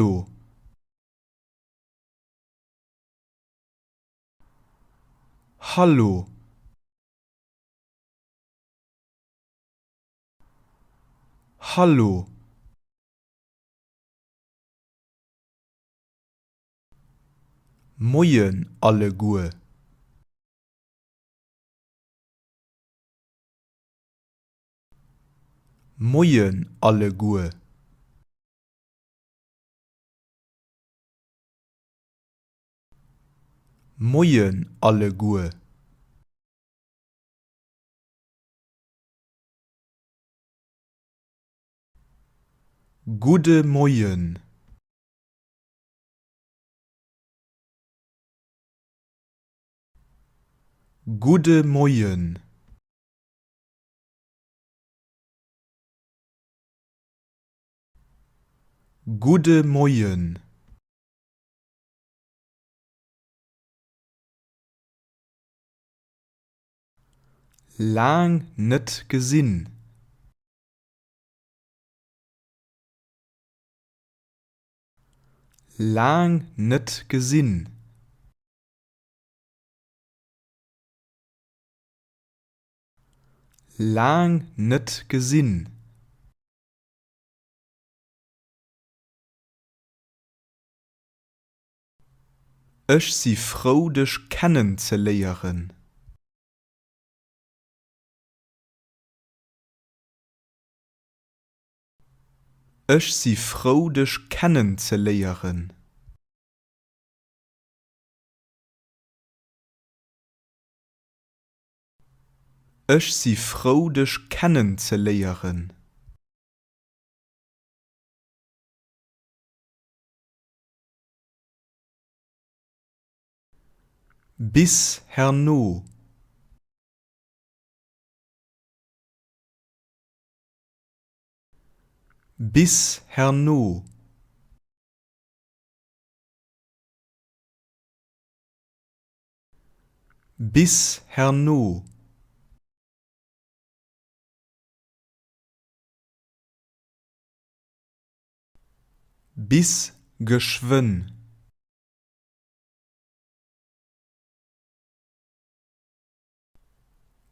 Hallo, hallo, hallo, moien alle Gue, moien alle Gue, moien alle Gue, Gude Moien, Gude Moien, Gude Moien, lang net gesinn, lang net gesinn, lang net gesinn, Ech si froh dech kennen ze leieren. Ech si froh dech kennen ze leieren. Ech si froh dech kennen ze leieren. Bis herno. Bis herno. Bis herno. Bis geschwën.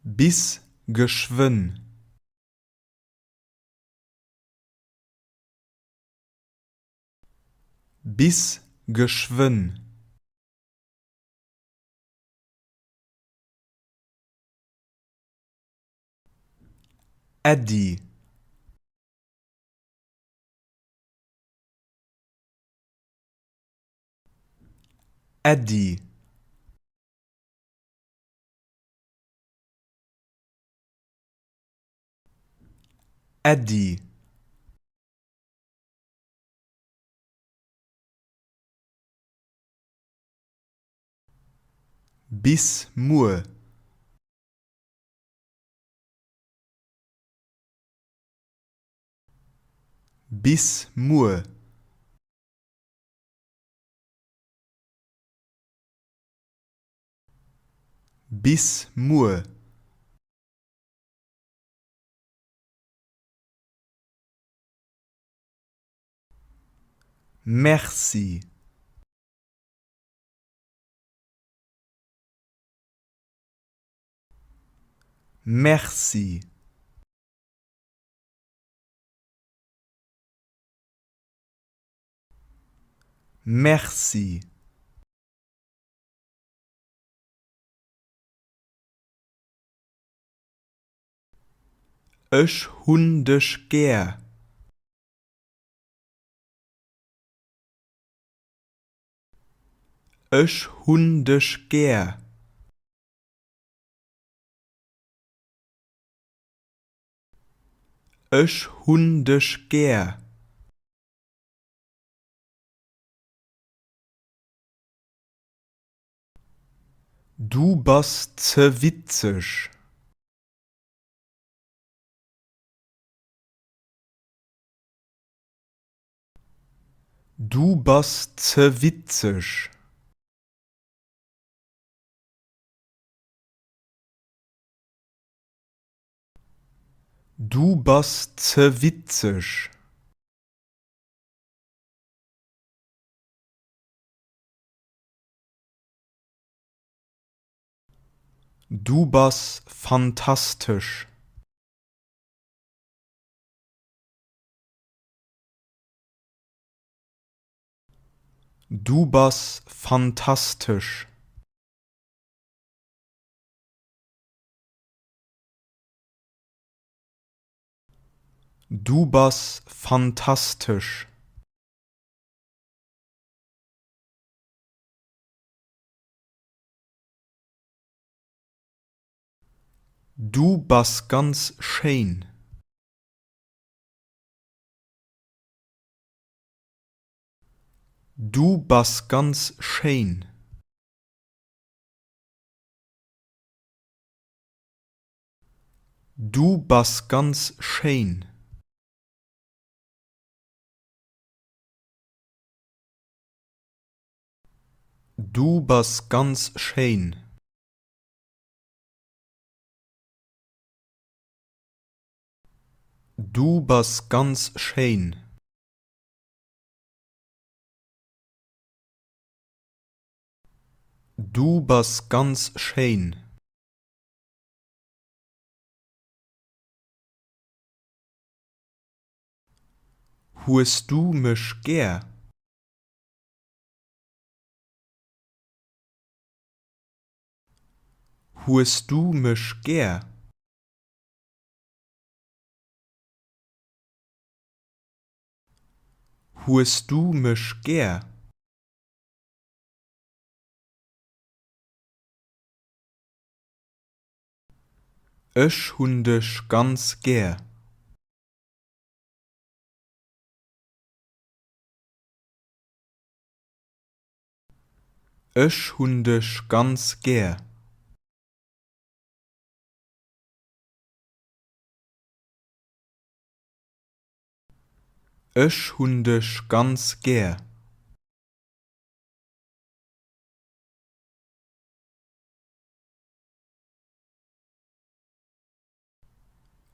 Bis geschwën. Bis geschwën. Ädi. Ädi. Ädi. Bis Mur. Bis Mur. Bis Mur. Merci. Merci. Merci. Ech hunn dech gär. Ech hunn dech gär. Ech hunn dech gär. Du bist ze witzig. Du bist ze witzig. Du bist ze witzig. Du bist fantastisch. Du bist fantastisch. Du bist fantastisch. Du bist ganz schön. Du bist ganz schön. Du bist ganz schön. Du bist ganz schön. Du bist ganz schön. Du bist ganz schön. Huest du mich gern? Huest du mich gern? Huest du mich gern? Ich hun dich ganz gern. Ich hun dich ganz gern. Ich hun dich ganz gern.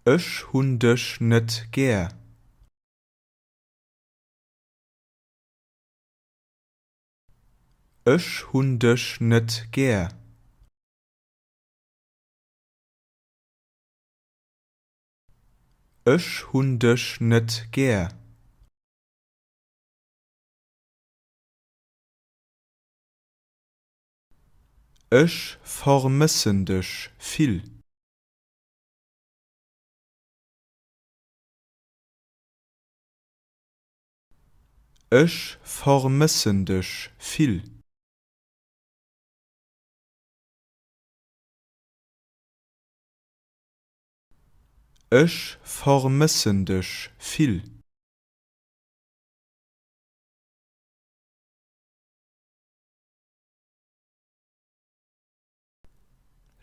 Ich hun dich net gern. Ich hun dich net gern. Ich hun dich net gern. Ich vermissen dich viel. Ich vermissen dich viel. Ich vermissen dich viel.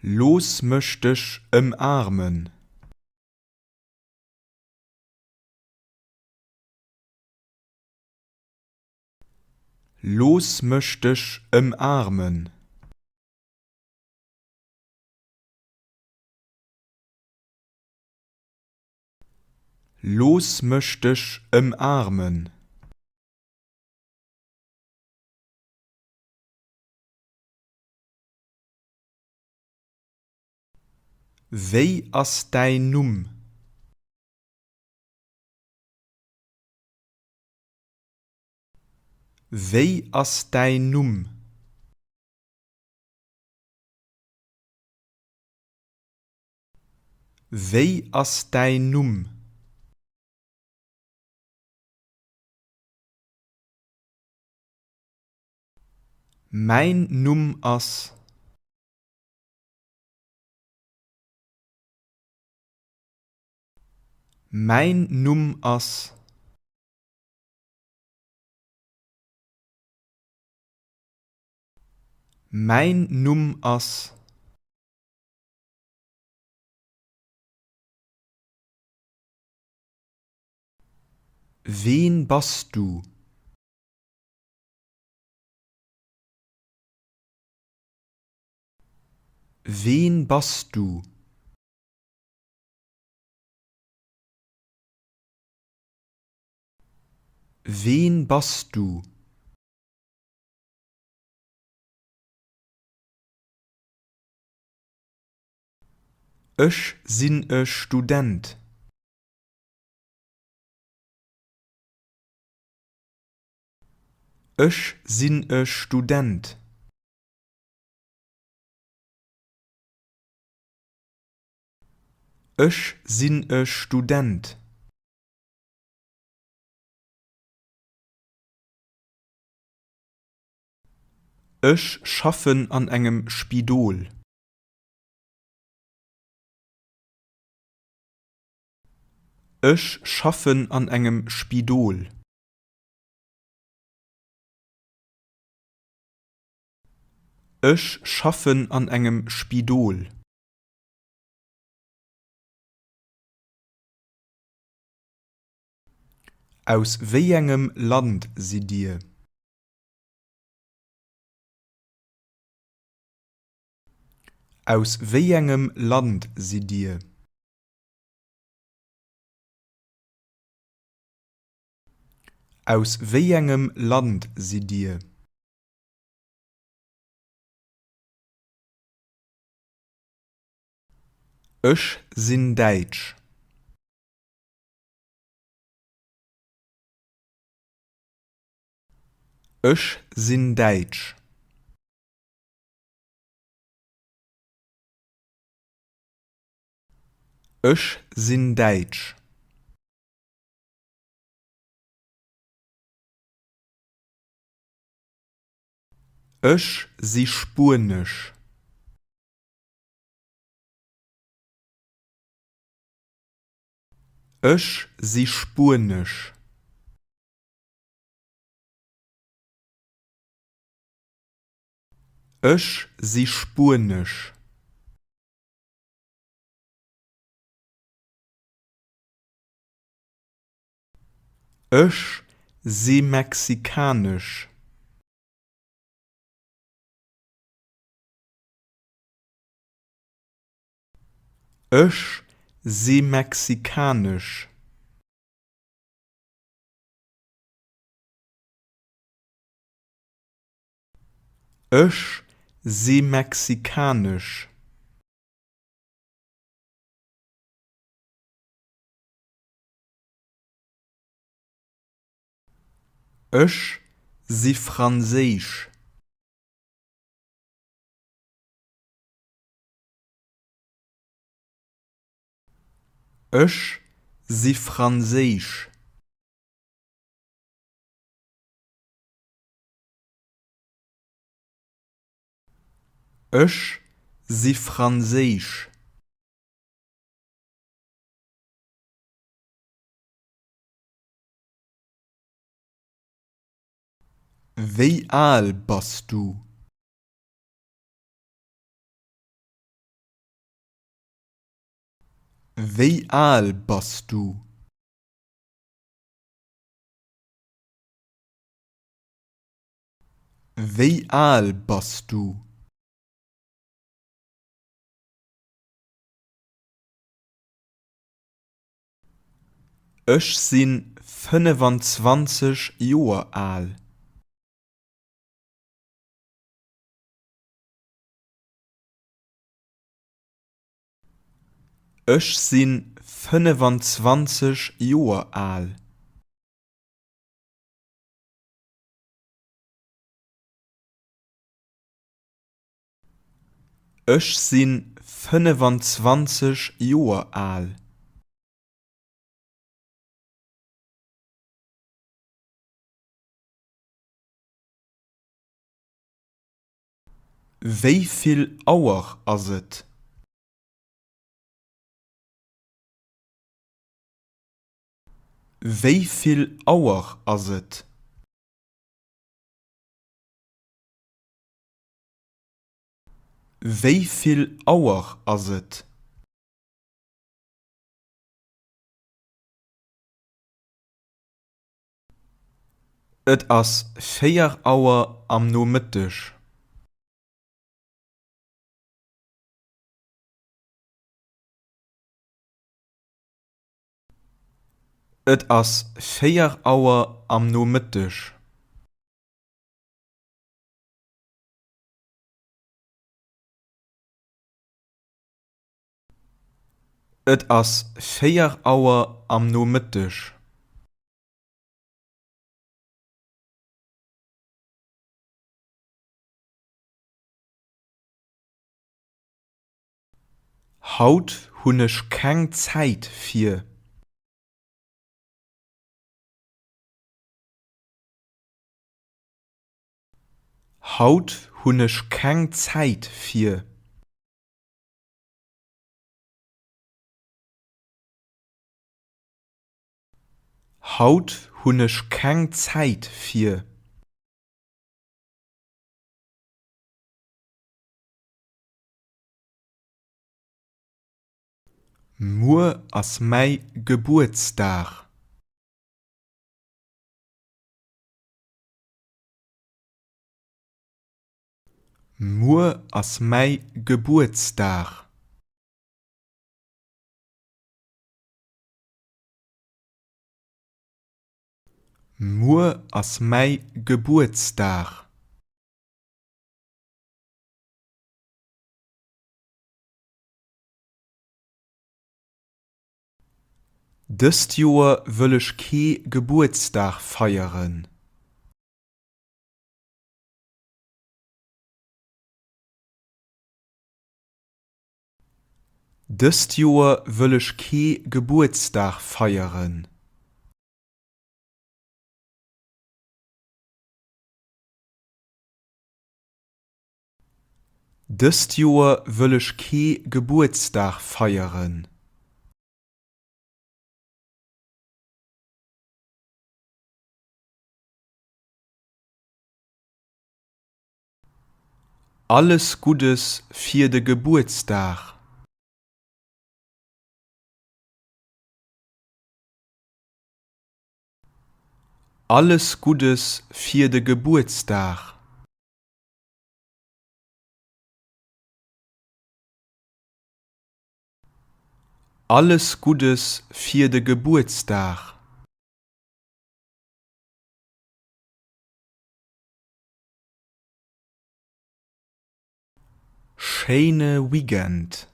Los mich dich umarmen. Los mich dich umarmen. Los mich dich umarmen. Wei ass dein Numm? Wei ass dein Numm? Wei ass dein Numm? Mein Numm ass. Mein Numm ass. Mein Numm ass. Wen bist du? Wen bist du? Wen bist du? Ech sinn e Student. Ech sinn e Student. Ech sinn e Student. Ech schaffen an engem Spidol. Ech schaffen an engem Spidol. Ech schaffen an engem Spidol. Aus wéi engem Land si Dir? Aus wéi engem Land si Dir? Aus wéi engem Land si Dir? Ech sinn Deitsch. Ech sinn Deitsch. Ech sinn Deitsch. Ech si Spuenesch. Ech si Spuenesch. Ech si Spuenesch. Ech si Mexikanesch. Ech si Mexikanesch. Ech si Mexikanesch. Ech si Franséisch. Ech si Franséisch. Ech si Franséisch. Wéi aal bist du? Wéi aal bist du? Wéi aal bist du? Ech sinn 25 Joer aal. Ech sinn 25 Joer aal. Ech sinn 25 Joer aal. Wéiviel Auer ass et? Wéiviel Auer ass et? Wéiviel Auer ass et? Et ass 4 Auer am Nomittech. Et ass 4 Auer am Nomittech. Et ass 4 Auer am Nomittech. Haut hunnech keng Zäit fir. Haut hunnech keng Zäit fir. Haut hunnech keng Zäit fir. Muer ass mei Geburtsdag. Muer ass mei Geburtsdag. Muer ass mei Geburtsdag. Dëst Joer wëllech kee Geburtsdag feieren. Dëst Joer wëllech kee Geburtsdag feieren. Dëst Joer wëllech kee Geburtsdag feieren. Alles Gutes fir de Geburtsdag. Alles Gutes fir de Geburtsdag. Alles Gutes fir de Geburtsdag. Schöne Weekend.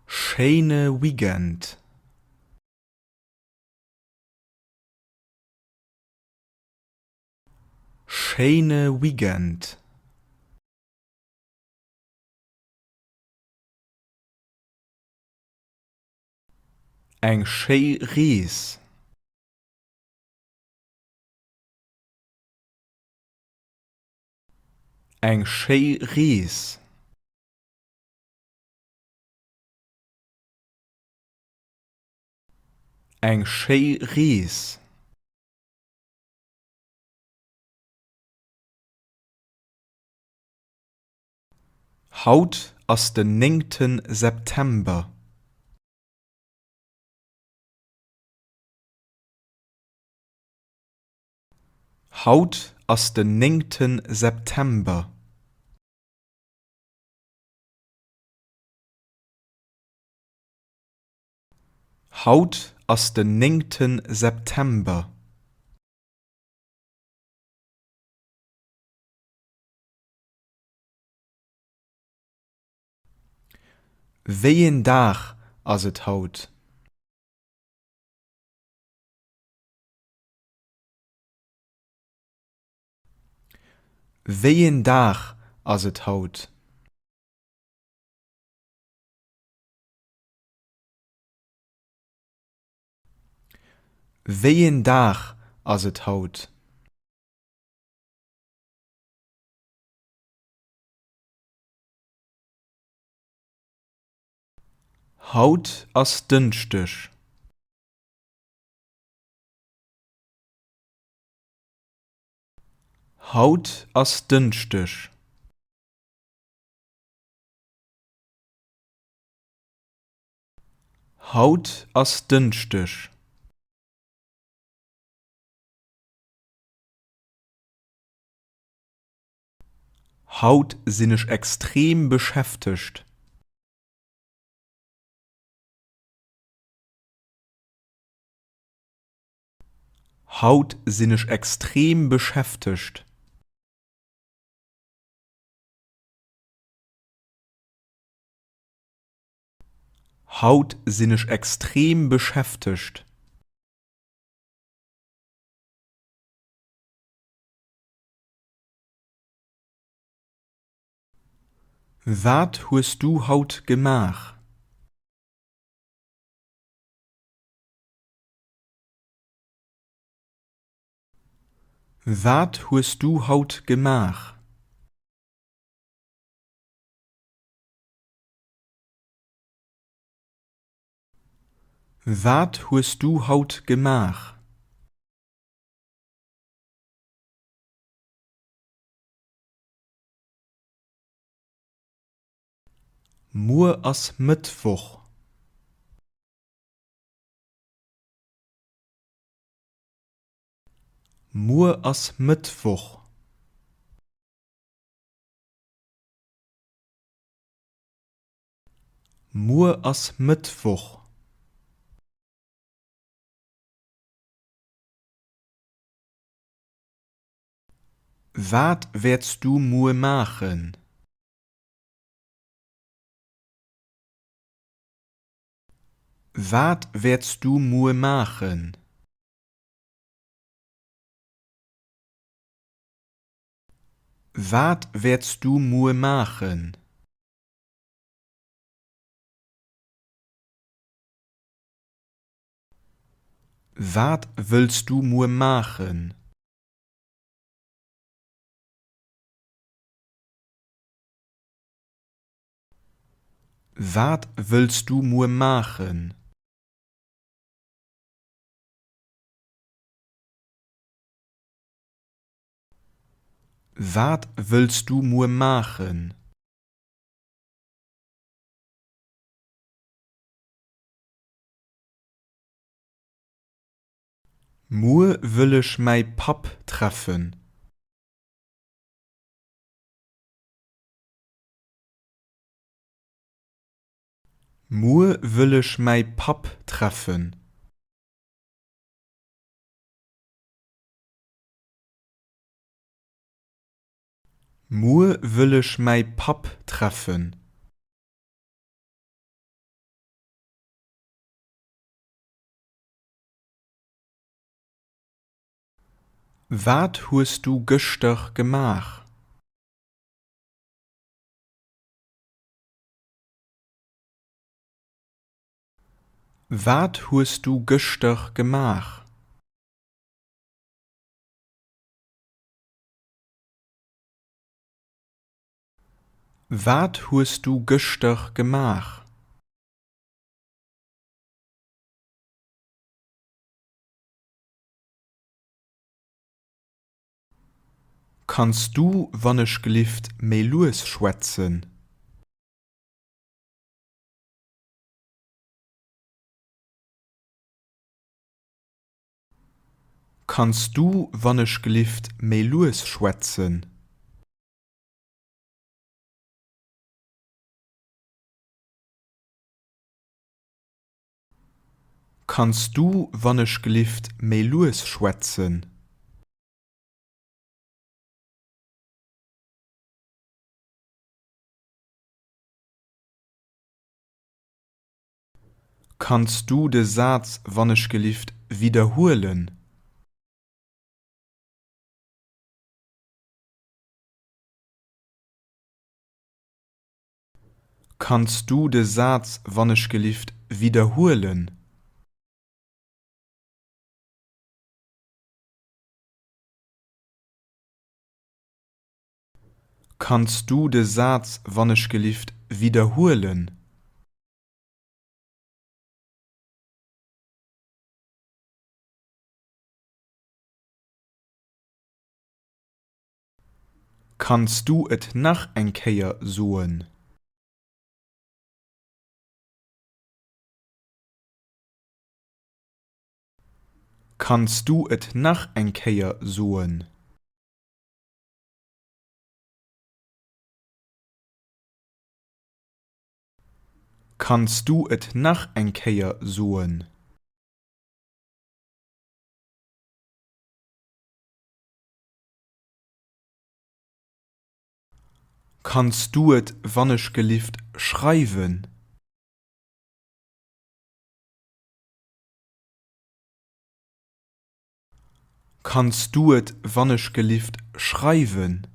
Schöne Weekend. Schöne Weekend. Eng schee Rees. Eng schee Rees. Eng schee Rees. Haut ass den 9. September. Haut ass den 9. September. Haut ass den 9. September. Wéien Dag ass et haut? Wéien Dag ass et haut? Wéien Dag ass et haut? Haut ass dënchtech. Haut ass dënchtech. Haut ass dënchtech. Haut sinn ich extrem beschäftigt. Haut sinn ich extrem beschäftigt. Haut sinn ich extrem beschäftigt. Wat huest du haut gemach? Wat huest du haut gemach? Wat huest du haut gemach? Mur ass Mittwoch. Mur ass Mittwoch. Mur ass Mittwoch. Wat werdst du mur machen? Wat werdst du mur machen? Wat werdst du mur machen? Wat willst du mur machen? Wat willst du mur machen? Wat willst du mur machen? Mur will ich mei Pap treffen. Mur will ich mei Pap treffen. Mur will ich mei Pap treffen. Wat huest du gestern gemach? Wat huest du gestern gemach? Wat huest du gestern gemach? Kannst du, wann ich gelieft, mei Lues schwätzen? Kannst du, wann ich gelieft, mei Lues schwätzen? Kannst du, wann ich gelieft, mei Lues schwätzen? Kannst du de Satz, wann ich gelieft, wiederholen? Kannst du de Satz, wann ich gelieft, wiederholen? Kannst du de Satz, wann ich gelieft, wiederholen? Kannst du et nach enkeier soen? Kannst du et nach enkeier soen? Kannst du et nach enkeier soen? Kannst du et, wann ich gelieft, schreiben? Kannst du et wannnech gelieft schreiwen?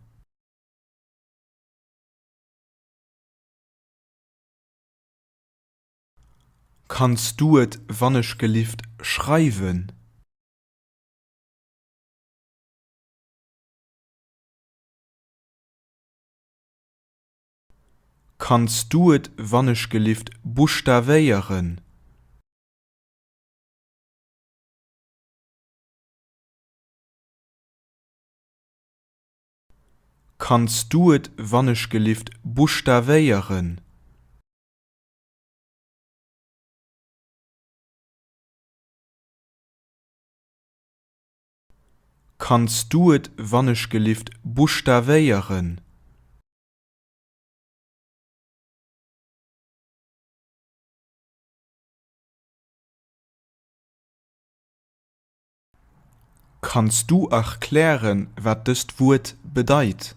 Kannst du et wannnech gelieft schreiwen? Kannst du et wannnech gelieft buchstavéieren? Kannst du et wannnech gelieft buchstavéieren? Kannst du et wannnech gelieft buchstavéieren? Kannst du erklären, wat dëst Wurt bedeit?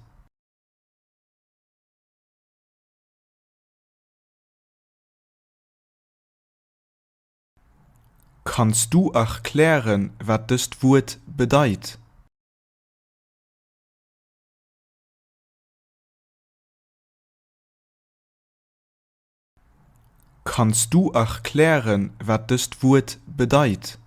Kannst du erklären, wat dëst Wurt bedeit? Kannst du erklären, wat dëst Wurt bedeit?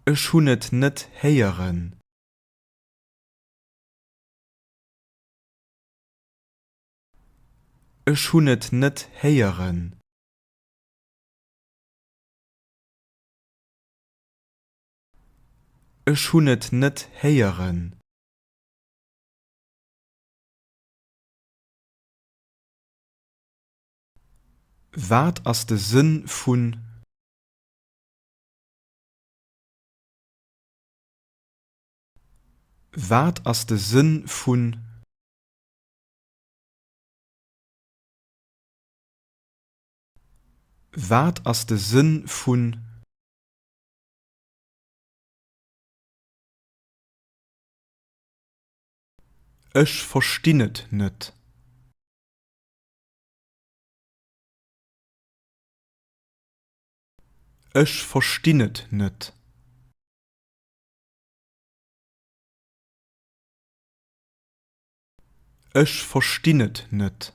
Ech hunn et net héieren. Ech hunn et net héieren. Ech hunn et net héieren. Wat ass de Sinn vun Wat ass de Sinn vun Wat ass de Sinn vun Ech verstinnet net. Ech verstinnet net. Ech verstinnet net.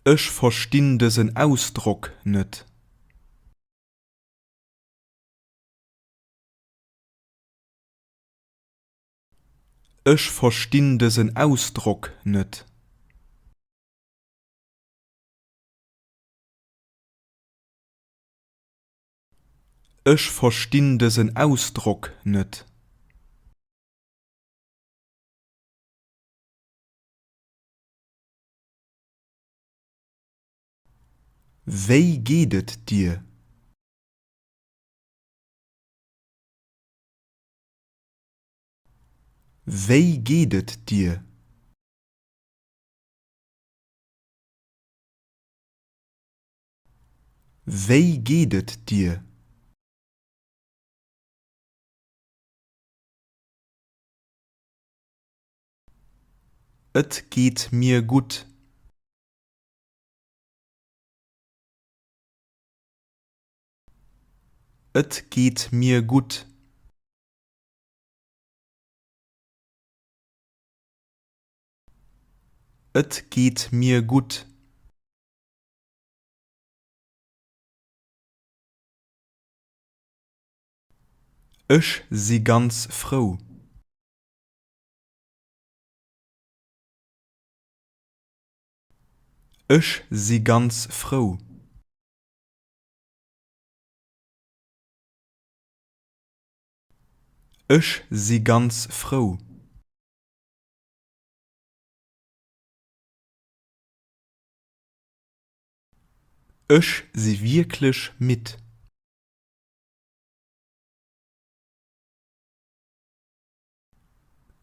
Ech verstinn dësen Ausdruck net. Ech verstinn dësen Ausdruck net. Ech verstinn dësen Ausdruck net. Wéi geedet dir? Wéi geedet dir? Wéi geedet dir? Et geht mir gut. Et geht mir gut. Et geht mir gut. Ech si ganz froh. Ech si ganz froh. Ech si ganz froh. Ech si wirklich mit.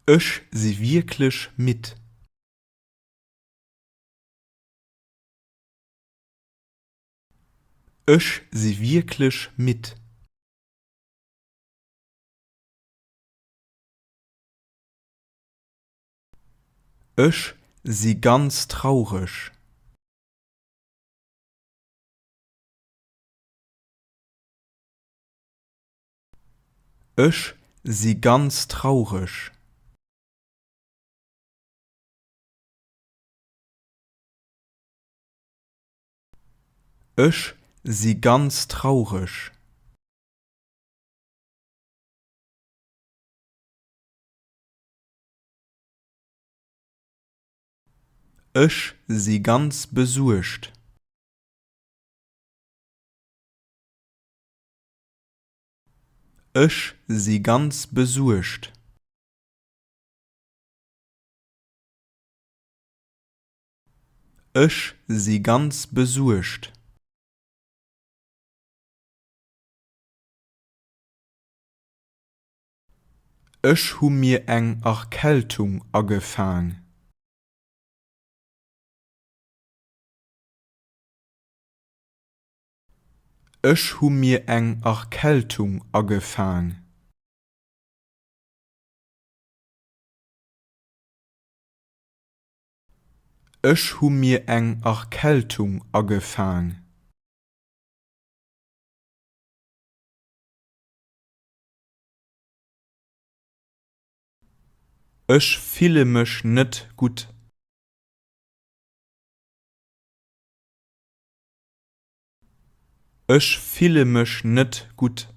Ech si wirklich mit. Ech si wirklich mit. Ich sie ganz traurig. Ich sie ganz traurig. Ich sie ganz traurig. Ich sie ganz besorgt. Ich sie ganz besorgt. Ich sie ganz besorgt. Ich hu mir eng Erkältung agefang. Ich hu mir eng Erkältung agefang. Ich hu mir eng Erkältung agefang. Ich fühle mich net gut. Ich fühle mich net gut.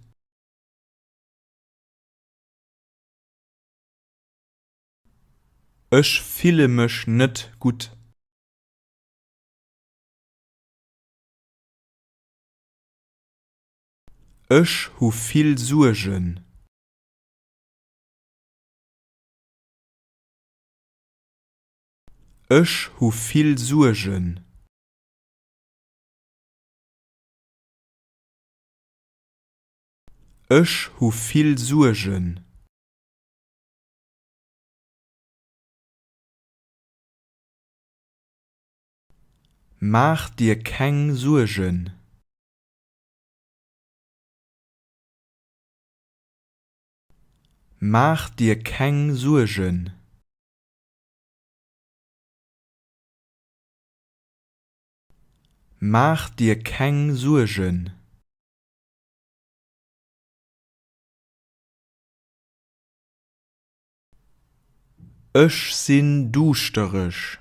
Ich fühle mich net gut. Ich hu viel Sorgen. Ich hu viel Sorgen. Ich hu viel Sorgen. Mach dir kein Sorgen. Mach dir kein Sorgen. Mach dir kein Sorgen. Ich sin dusterich.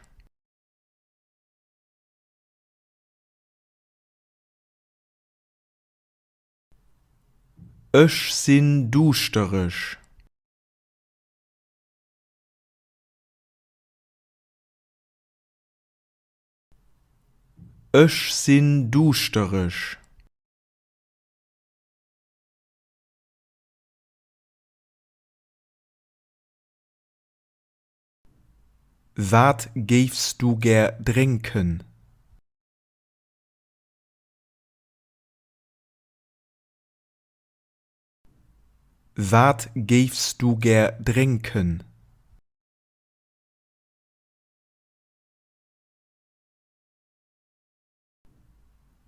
Ich sin dusterich. Ich sin dusterich. Wat gäfst du ger trinken? Wat gäfst du ger trinken?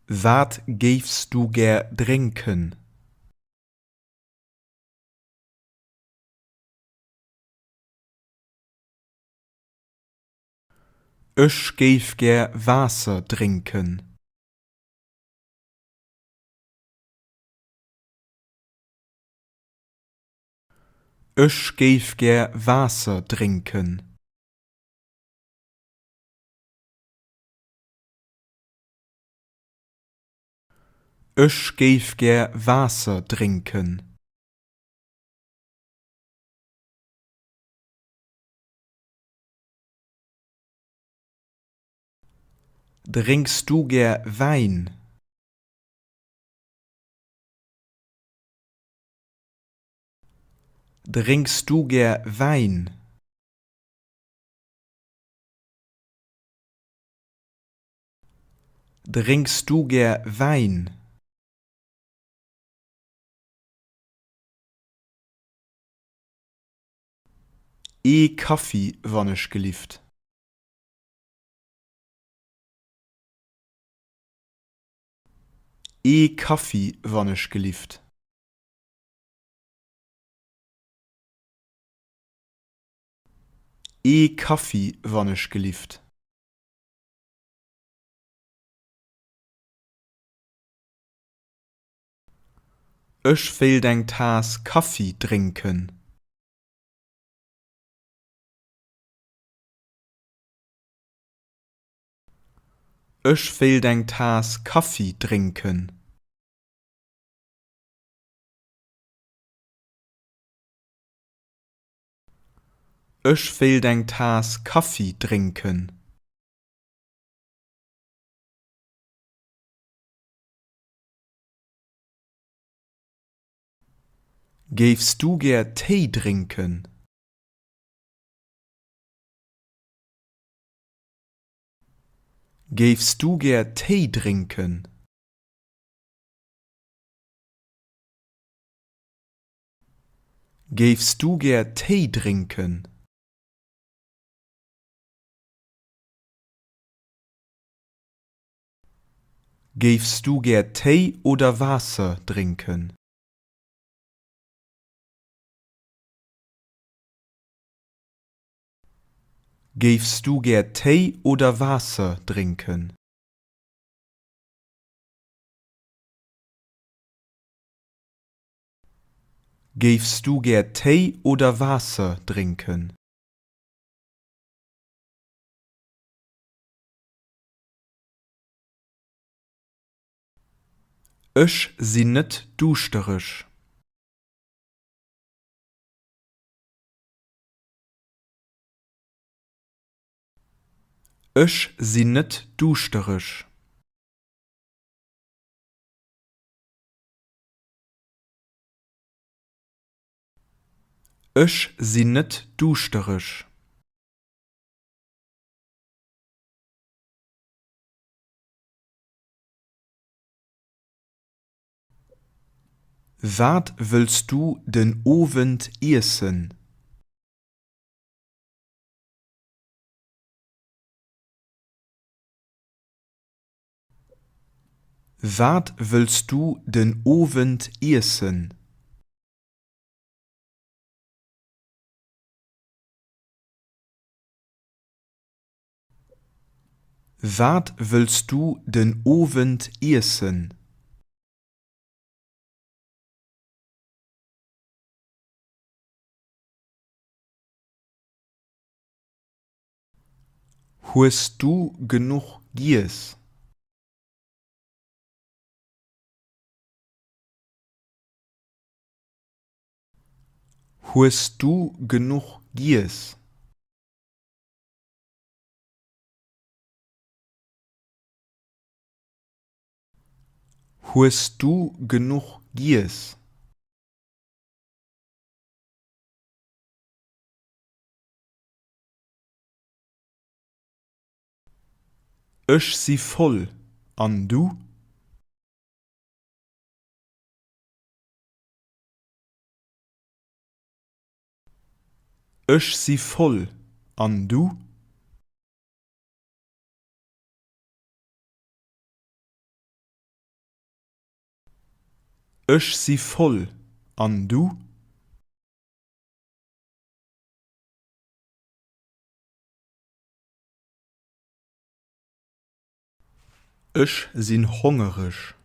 Wat gäfst du ger trinken? Ich gäf ger Wasser trinken. Ich gäf ger Wasser trinken. Ich gäf ger Wasser trinken. Trinkst du ger Wein? Trinkst du ger Wein? Trinkst du ger Wein? Kaffee wann ich gelieft. Kaffee wann ich gelieft. Kaffee wannnech gelieft. Ech will eng Tas Kaffee trinken. Ech will eng Tas Kaffee trinken. Ech will eng Tas Kaffee trinken. Gehst du gern Tee trinken? Gehst du gern Tee trinken? Gehst du gern Tee trinken? Gehst du gern Tee oder Wasser trinken? Gehst du gern Tee oder Wasser trinken? Gehst du gern Tee oder Wasser trinken? Ech sinn net duschterisch. Ech sinn net duschterisch. Ech sinn net duschterisch. Wat willst du den Ovent essen? Wat willst du den Ovent essen? Wat willst du den Ovent essen? Huest du genug Gies? Huest du genug Gies? Huest du genug Gies? Ech si voll. An du? Ech si voll. An du? Ech si voll. An du? Ech sinn hungerisch.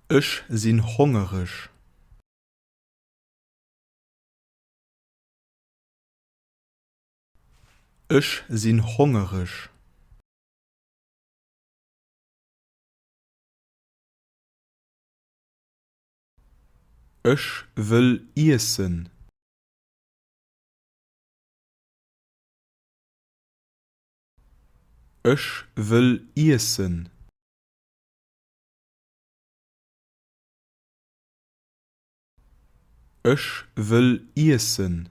Ech sinn hungerisch. Ech sinn hungerisch. Ech will essen. Ech will essen. Ech will essen.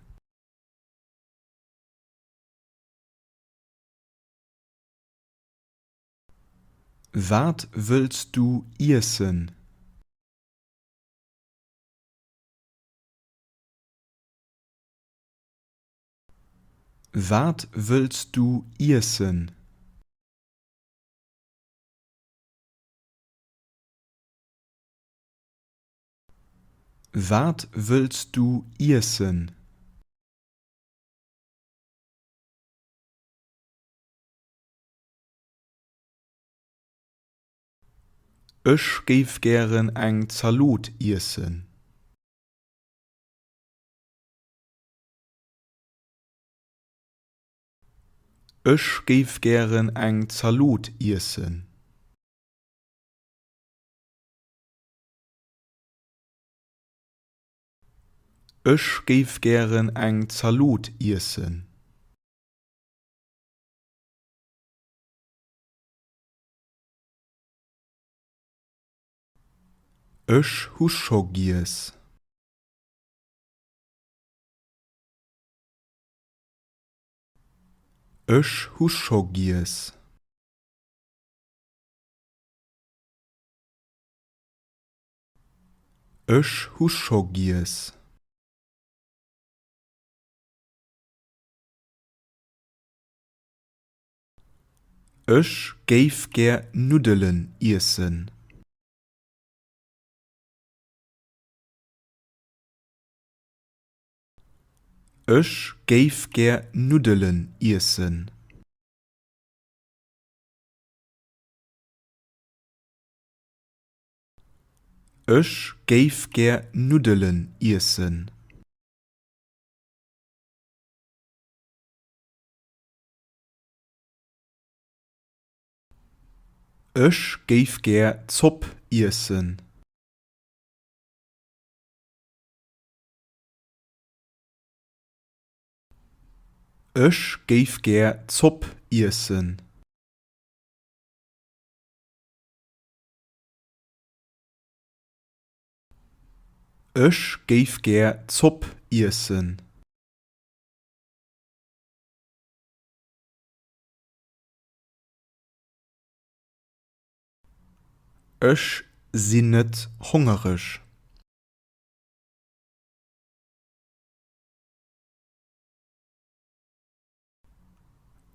Wat willst du essen? Wat willst du essen? Wat willst du essen? Ich gef gern eng Salut essen. Ich gef gern eng Salut essen. Ich gef gern eng Salut essen. Ich hu scho gies. Ich hu scho gies. Ich hu scho gies. Ich gef ger Nudelen essen. Ich gef ger Nudelen essen. Ich gef ger Nudelen essen. Ich gef ger Zopp essen. Ich gef ger Zopp essen. Ich gef ger Zopp essen. Ich sinn net hungerisch.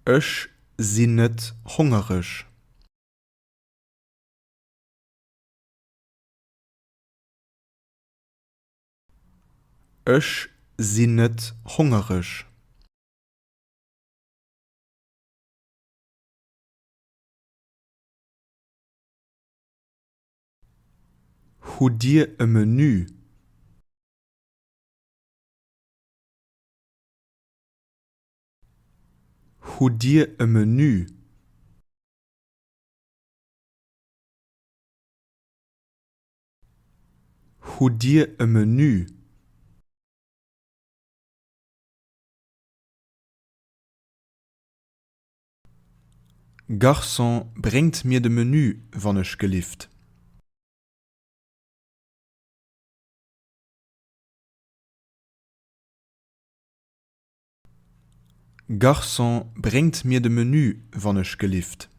Ich sinn net hungerisch. Ich sinn net hungerisch. Hu dir e Menü? Hu dir e Menü? Hu dir e Menü? Garçon, bringt mir de Menü, wann ich gelieft. Garçon, bringt mir de Menü, wann ich gelieft.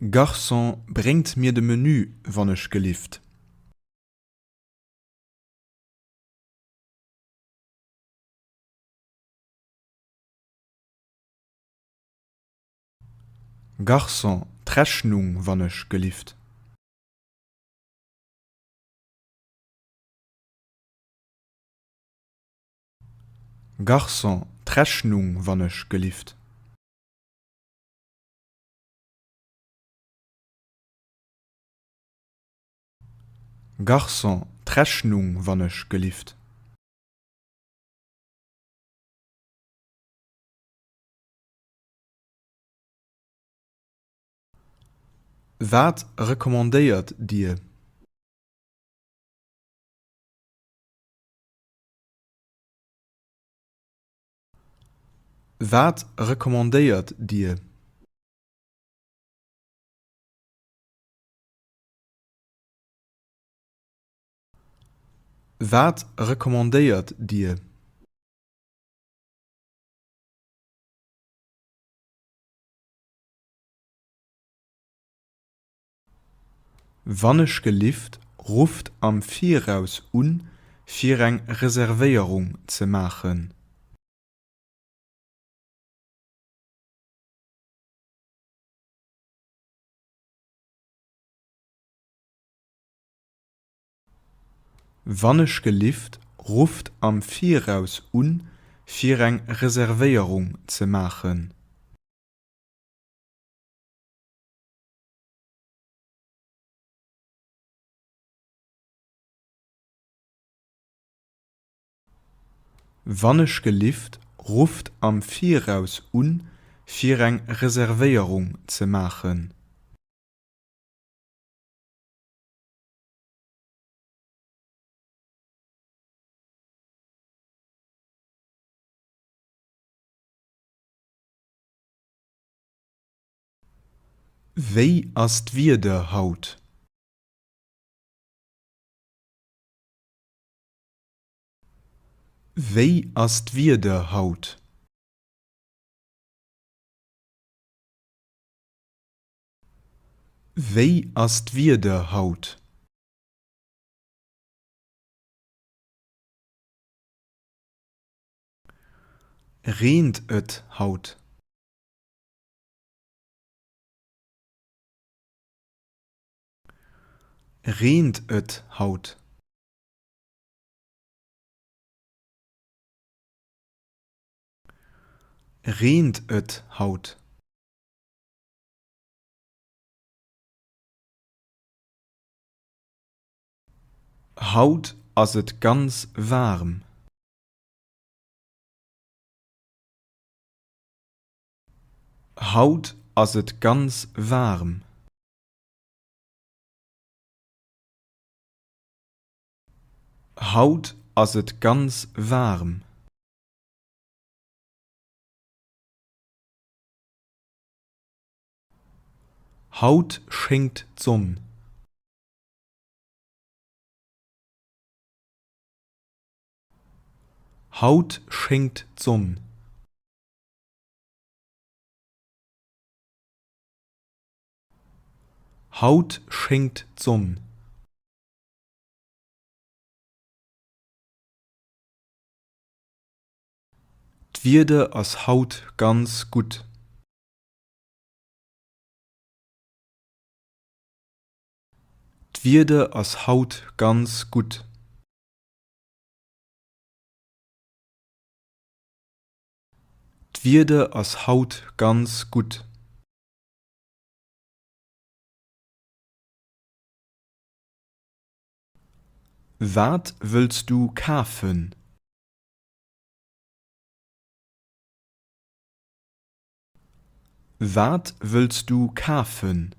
Garçon, bringt mir de Menü, wann ich gelieft. Garçon, d'Rechnung, wann ich gelieft. Garçon, d'Rechnung, wann ich gelieft. Garçon, d'Rechnung, wann ich gelieft. Wat rekommandéiert Dir? Wat rekommandéiert Dir? Wat rekommandéiert Dir? Wann ich gelieft, ruft am Viraus fir eng Reservéierung ze machen. Wannnech gelieft, ruft am Viraus fir eng Reservéierung ze machen. Wannnech gelieft, ruft am Viraus fir eng Reservéierung ze machen. Wéi ass d'Wieder haut? Wéi ass d'Wieder haut? Wéi ass d'Wieder haut? Reent et haut? Reent et haut? Reent et haut? Haut ass et ganz warm. Haut ass et ganz warm. Haut ass et ganz warm. Haut schenkt d'Sonn. Haut schenkt d'Sonn. Haut schenkt d'Sonn. D'Wierde ass haut ganz gut. D'Wierde ass haut ganz gut. D'Wierde ass haut ganz gut. Wat willst du kafen? Wat willst du kafen?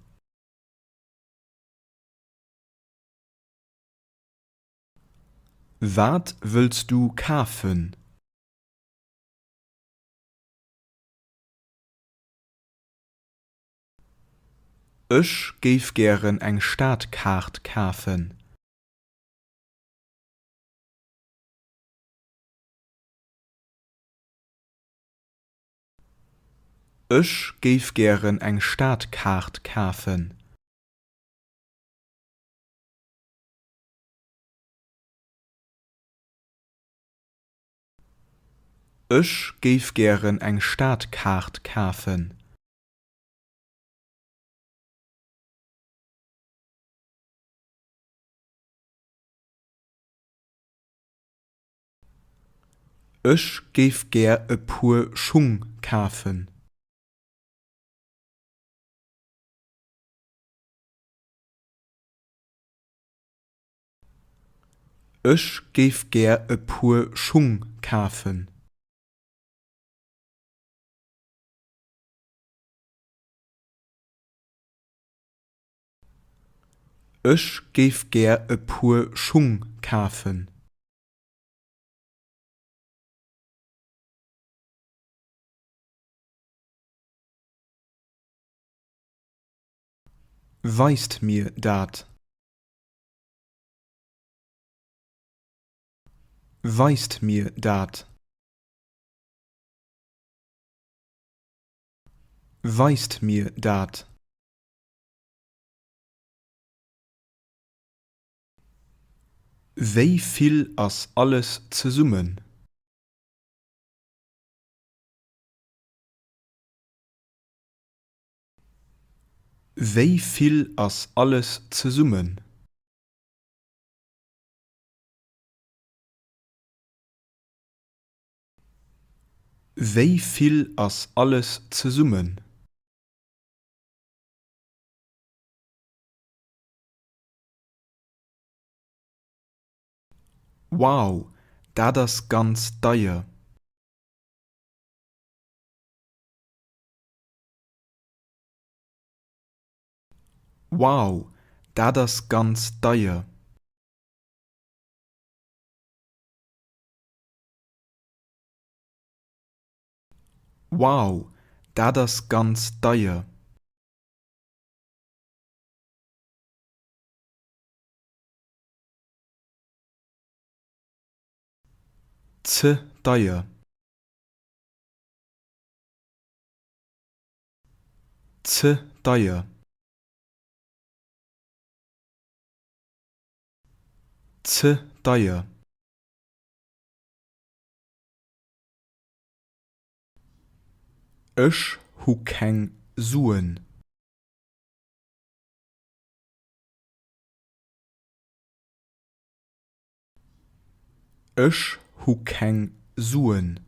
Wat willst du kafen? Ech geef gern eng Staatkart kafen. Ech geef gern eng Staatkart kafen. Ech geef gern eng Staatkart kafen. Ech geef ger e puer Schung kafen. Ech geef ger e puer Schung kafen. Ech geef ger e puer Schung kafen. Weist mir dat. Weist mir dat. Weist mir dat. Wéi vill ass alles zesummen? Wéi vill ass alles zesummen? Wéi vill ass alles zesummen? Wow, dat ass ganz deier. Wow, dat ass ganz deier. Wow, dat ass ganz deier. Ze deier. Ze deier. Ze deier. Ech hu keng Suen. Ech hu keng Suen.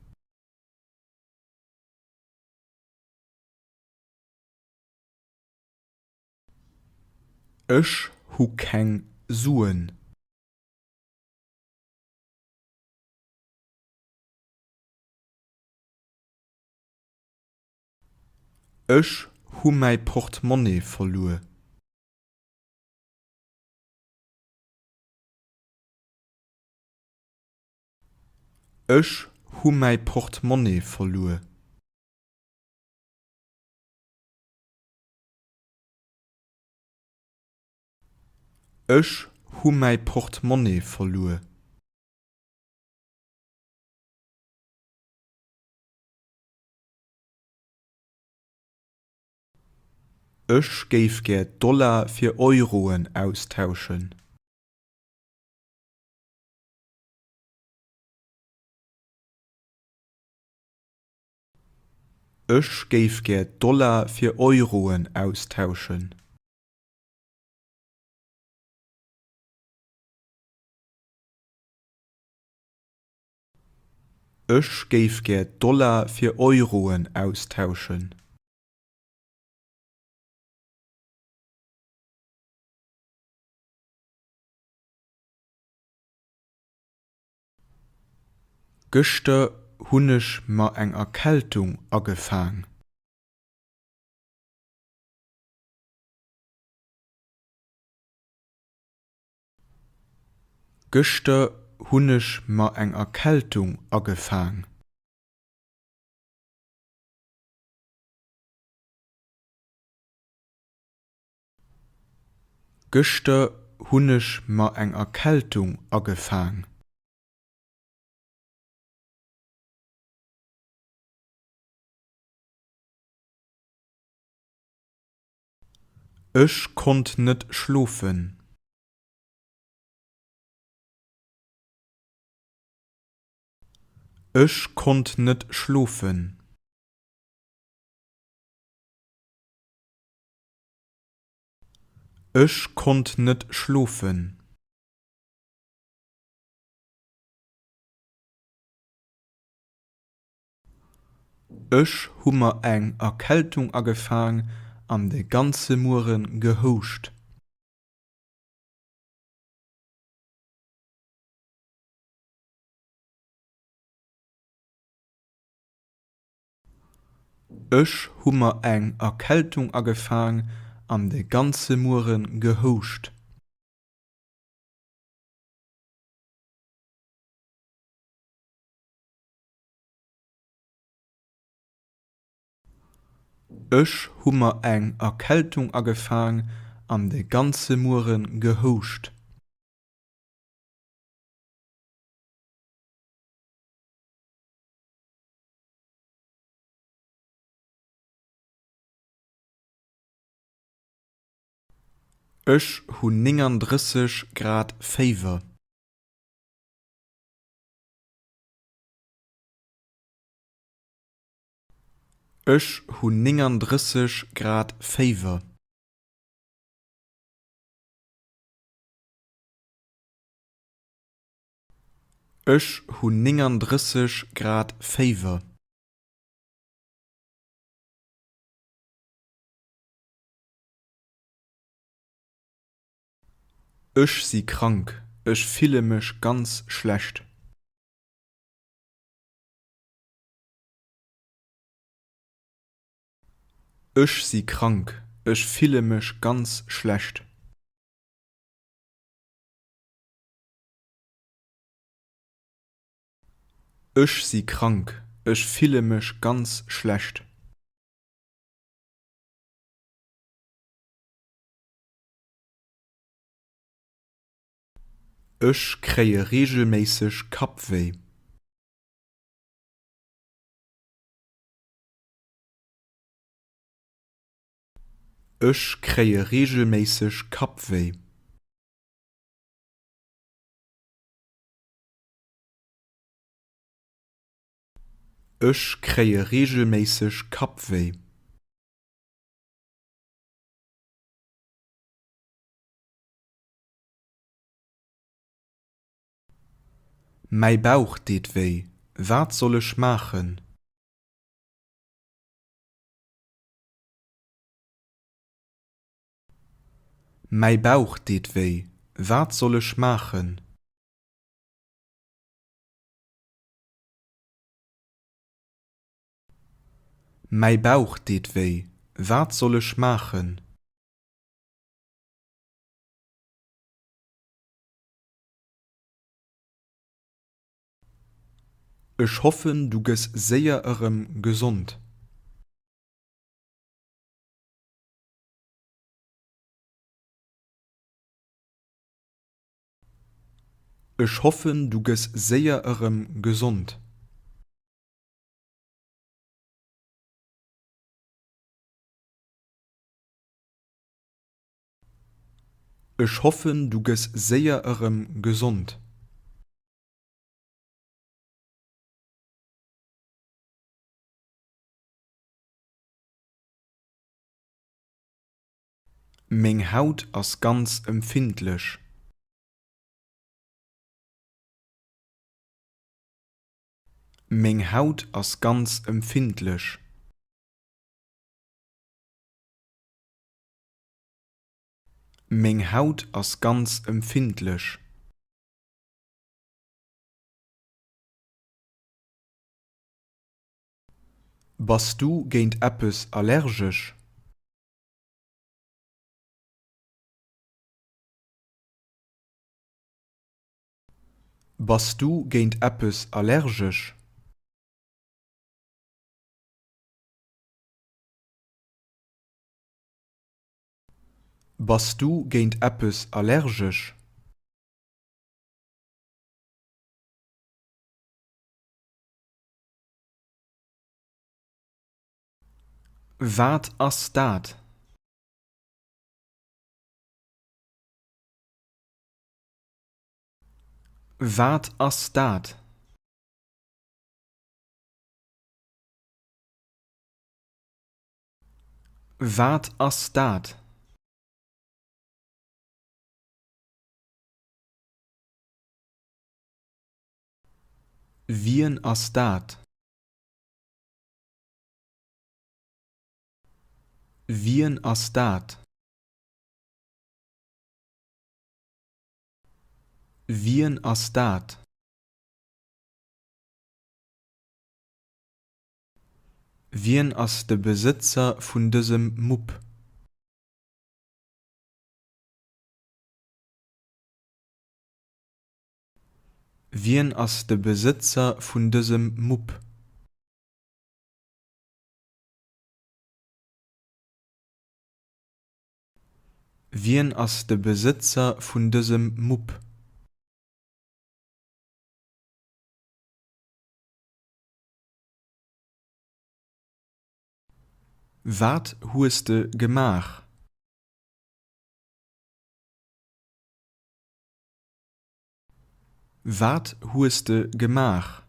Ech hu keng Suen. Ech hu mei Portemonnaie verlue. Ech hu mei Portemonnaie verlue. Ech hu mei Portemonnaie verlue. Ech géif gär Dollar fir Euroen austauschen. Ech géif gär Dollar fir Euroen austauschen. Ech géif gär Dollar fir Euroen austauschen. Gëster hunnech ma eng Erkältung agefang. Gëster hunnech ma eng Erkältung agefang. Gëster hunnech ma eng Erkältung agefang. Ech konnt net schlofen. Ech konnt net schlofen. Ech konnt net schlofen. Ech hummer eng Erkältung agefang an de ganze Muren gehouscht. Ech hummer eng Erkältung agefang an de ganze Muren gehouscht. Ech hummer eng Erkältung agefang an de ganze Muren gehouscht. Ech hun 39 Grad Féiver. Ech hun 39 Grad Féiver. Ech hun 39 Grad Féiver. Ich sie krank. Ich fühle mich ganz schlecht. Ich sie krank. Ich fühle mich ganz schlecht. Ich sie krank. Ich fühle mich ganz schlecht. Ich kriege regelmäßig Kopfweh. Ich kriege regelmäßig Kopfweh. Ich kriege regelmäßig Kopfweh. Mei Bauch tät weh. Wat soll ich machen? Mei Bauch tät weh. Wat soll ich machen? Mei Bauch tät weh. Wat soll ich machen? Ich hoffe, du gehst sehr gesund. Ich hoffe, du gehst sehr gesund. Ich hoffe, du gehst sehr gesund. Meng Haut ist ganz empfindlich. Meng Haut ist ganz empfindlich. Meng Haut ist ganz empfindlich. Bist du gegen etwas allergisch? Bist du gegen etwas allergisch? Bist du gegen etwas allergisch? Wat ist dat? Wat ist dat? Wat ist dat? Wien ist dat? Wien ist dat? Wien ist dat? Wien ist der Besitzer von diesem Mupp? Wien ist der Besitzer von diesem Mupp? Wien ist der Besitzer von diesem Mupp? Wat hueste gemach? Wat hueste gemach?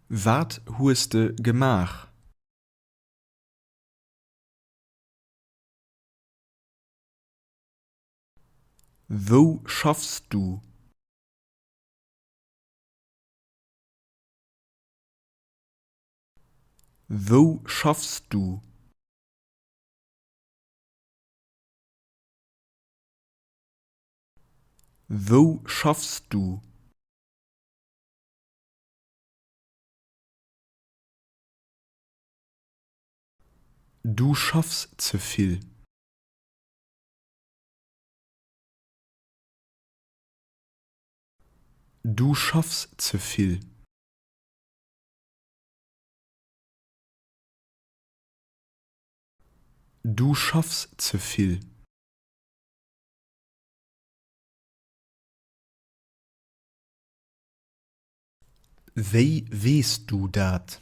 Wat hueste gemach? Wo schaffst du? Wo schaffst du? Wo schaffst du? Du schaffst zu viel. Du schaffst zu viel. Du schaffst zu viel. Wie weißt du dat?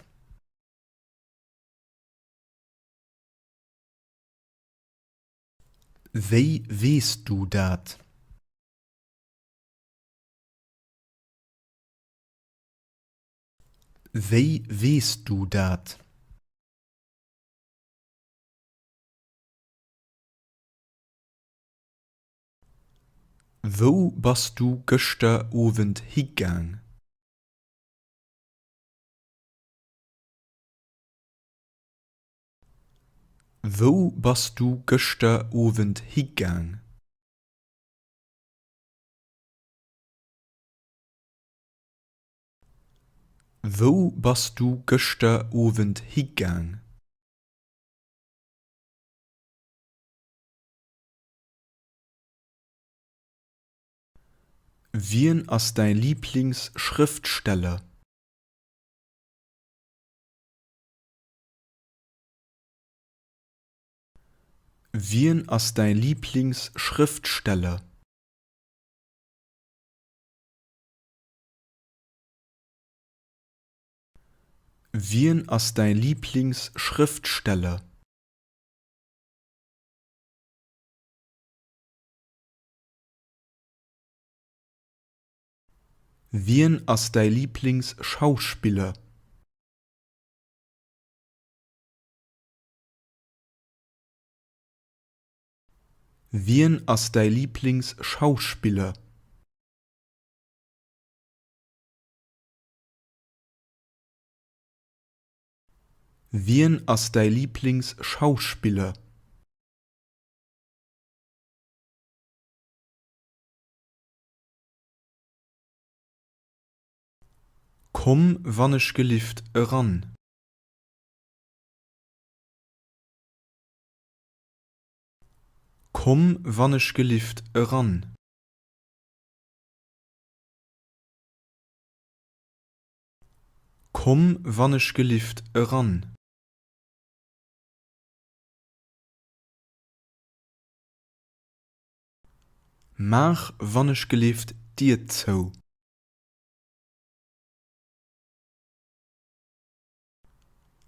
Wie weißt du dat? Wie weißt du dat? Wo bist du gestern Abend hingegangen? Wo bist du gestern Abend hingegangen? Wo bist du gestern Abend hingegangen? Wen ist dein Lieblingsschriftsteller? Wen ist dein Lieblingsschriftsteller? Wen ist dein Lieblingsschriftsteller? Wen ist dein Lieblingsschauspieler? Wen ist dein Lieblingsschauspieler? Wen ist dein Lieblingsschauspieler? Komm, wann ich gelieft ran. Komm, wann ich gelieft ran. Komm, wann ich gelieft ran. Mach, wann ich gelieft dir zu.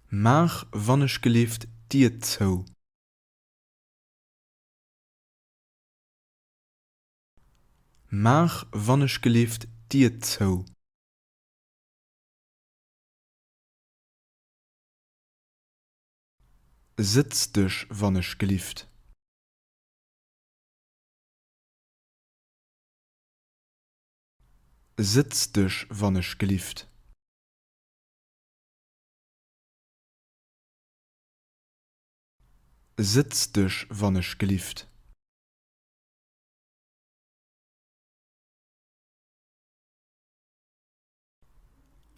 Mach, wann ich gelieft dir zu. Mach, wann ich gelieft dir zu. Sitz dich, wann ich gelieft. Sitz dich, wann ich gelieft. Sitz dich, wann ich gelieft.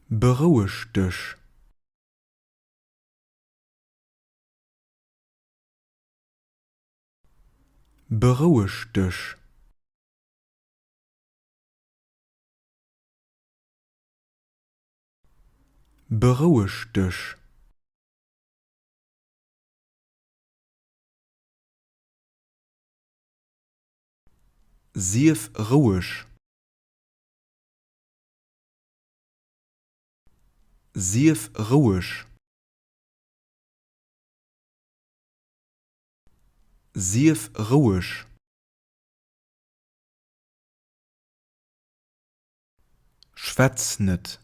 Beruhig dich. Beruhig dich. Beruhig dich. Sief ruhig. Sief ruhig. Sief ruhig. Schwätz net.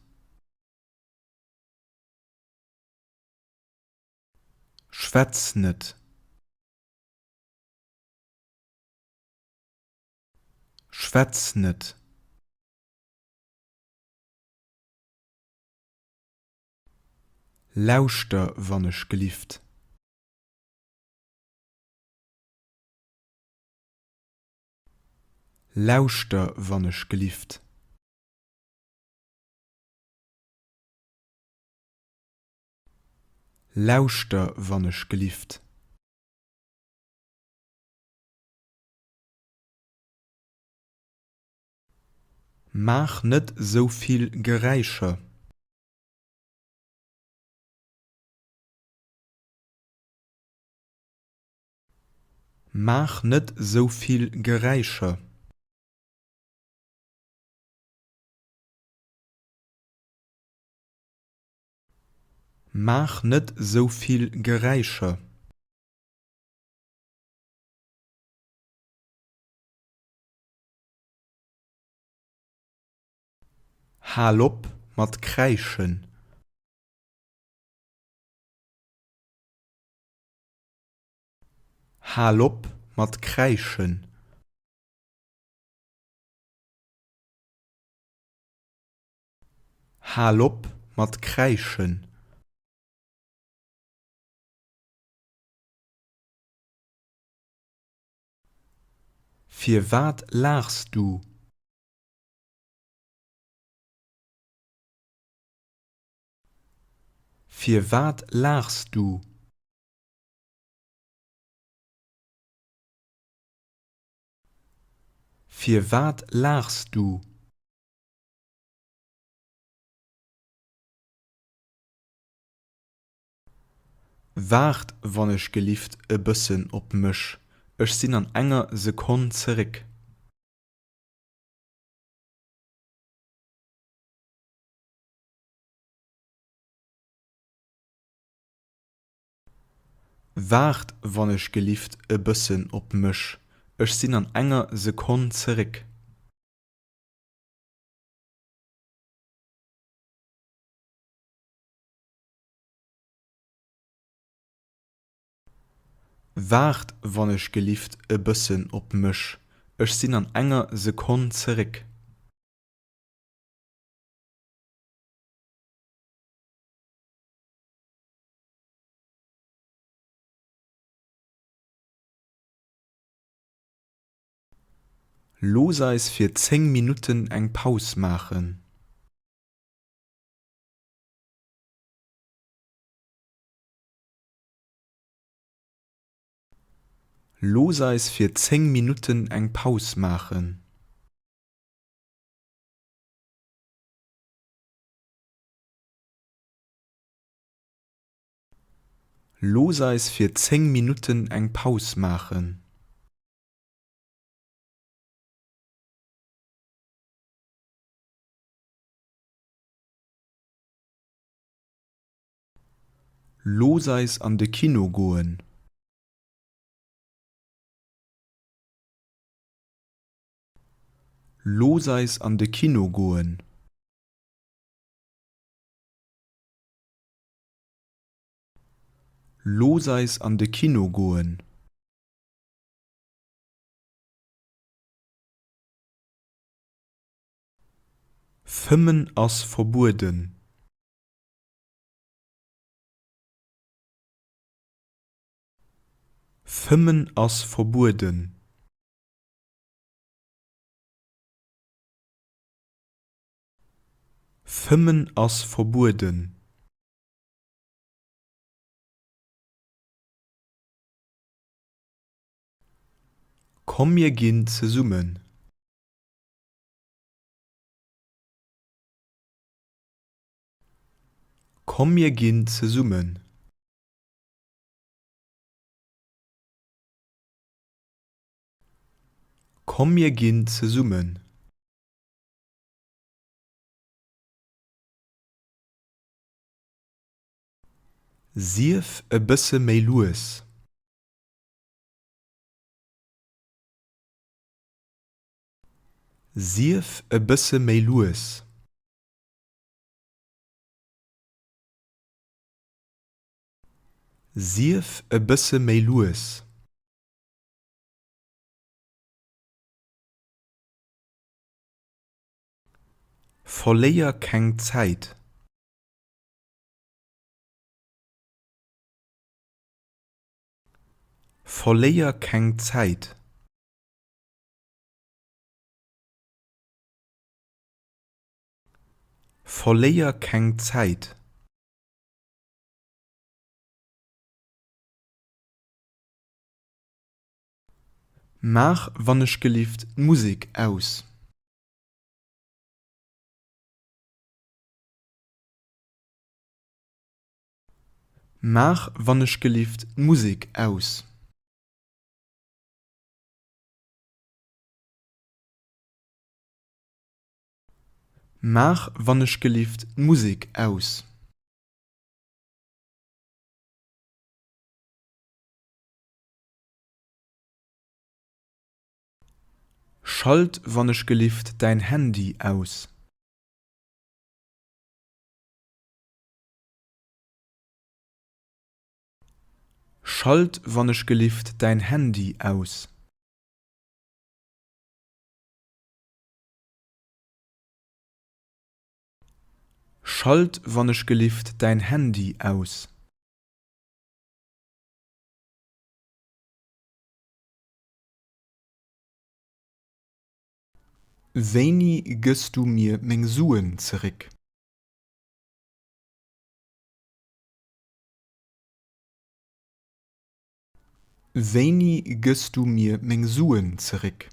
Schwätz net. Schwätz net. Lauschter, wann ich gelieft. Lauschter wann ich gelieft. Lauschter wann ich gelieft. Mach net so viel Geräische. Mach net so viel Geräische. Mach net so viel Geräische. Hal op mat Kreischen. Hal op mat Kreischen. Hal op mat Kreischen. Für wat lachst du? Für wat lachst du? Für wat lachst du? Wart wann ich gelieft e bëssen op mich. Ich sinn an enger Sekund zurück. Wart wann ich gelieft e bëssen op mich. Ich sinn an enger Sekund zurück. Wart wann ich gelieft e bëssen op mich. Ich sinn an enger Sekund zurück. Los eis für 10 Minuten eng Paus machen. Los eis für 10 Minuten eng Paus machen. Los eis für 10 Minuten eng Paus machen. Los eis an de Kino goen. Los eis an de Kino goen. Los eis an de Kino goen. Fimmen ass verboden. Fimmen ass verboden. Fimmen ass verboden. Komm mir ginn ze summen. Komm mir ginn ze summen. Komm mir ginn ze summen. Sief e bësse méi lues. Sief e bësse méi lues. Sief e bësse méi lues. Verléier keng Zeit. Verléier keng Zeit. Verléier keng Zeit. Mach wannnech gelieft Musik aus. Mach wannnech gelieft Musik aus. Mach wannnech gelieft Musik aus. Schalt wannnech gelieft dein Handy aus. Schalt wannnech gelieft dein Handy aus. Schalt wannnech gelieft dein Handy aus. Wéini gëst du mir még Suen zeréck? Wéini gëst du mir még Suen zeréck?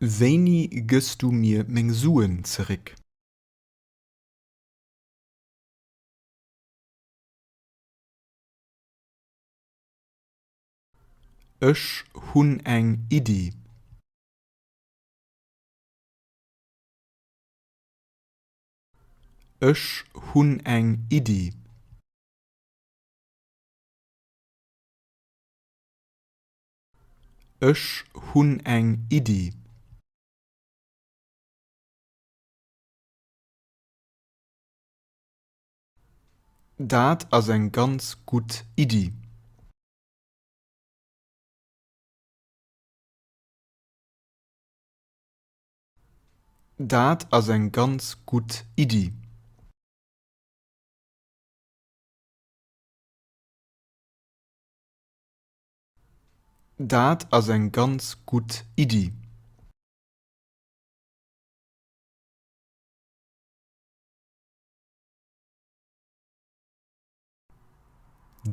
Wéini gëst du mir még Suen zeréck? Ech hunn eng Idee. Ech hunn eng Idee. Ech hunn eng Idee. Dat ass eng ganz gut Idee. Dat ass eng ganz gut Idee. Dat ass eng ganz gut Idee.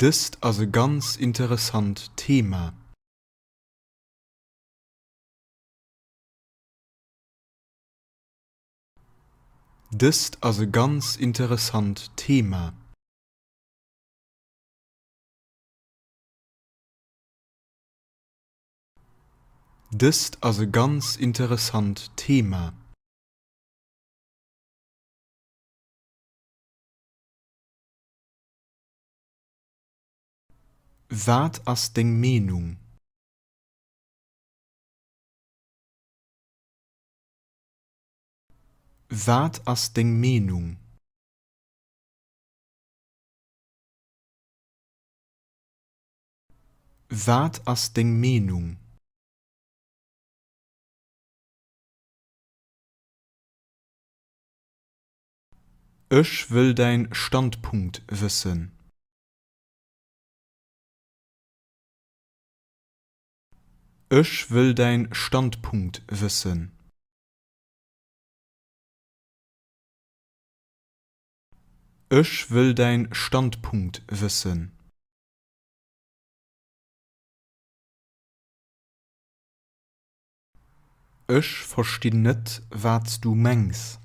Dëst ass e ganz interessant Thema. Dëst ass e ganz interessant Thema. Dëst ass e ganz interessant Thema. Wat ass deng Menung? Wat ass deng Menung? Wat ass deng Menung? Ech will dein Standpunkt wissen. Ech will dein Standpunkt wissen. Ech will dein Standpunkt wissen. Ech versteh net, wat du mengst.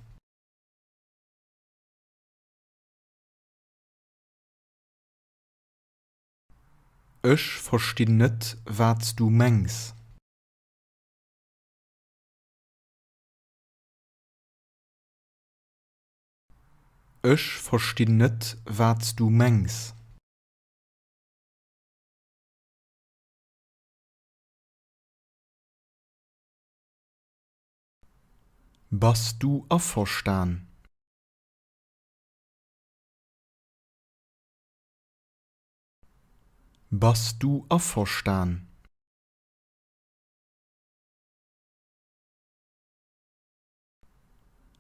Ech versteh net, wat du mengst. Ech versteh net, wat du mengst. Bist du afverstaan? Bist du afverstaan?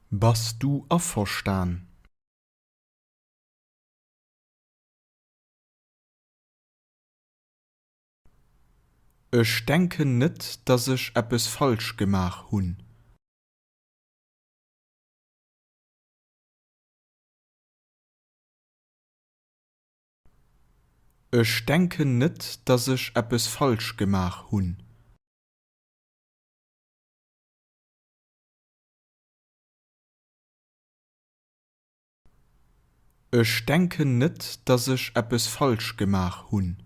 Bist du afverstaan? Ich denke nicht, dass ich etwas falsch gemacht hun. Ich denke nicht, dass ich etwas falsch gemacht hun. Ich denke nicht, dass ich etwas falsch gemacht hun.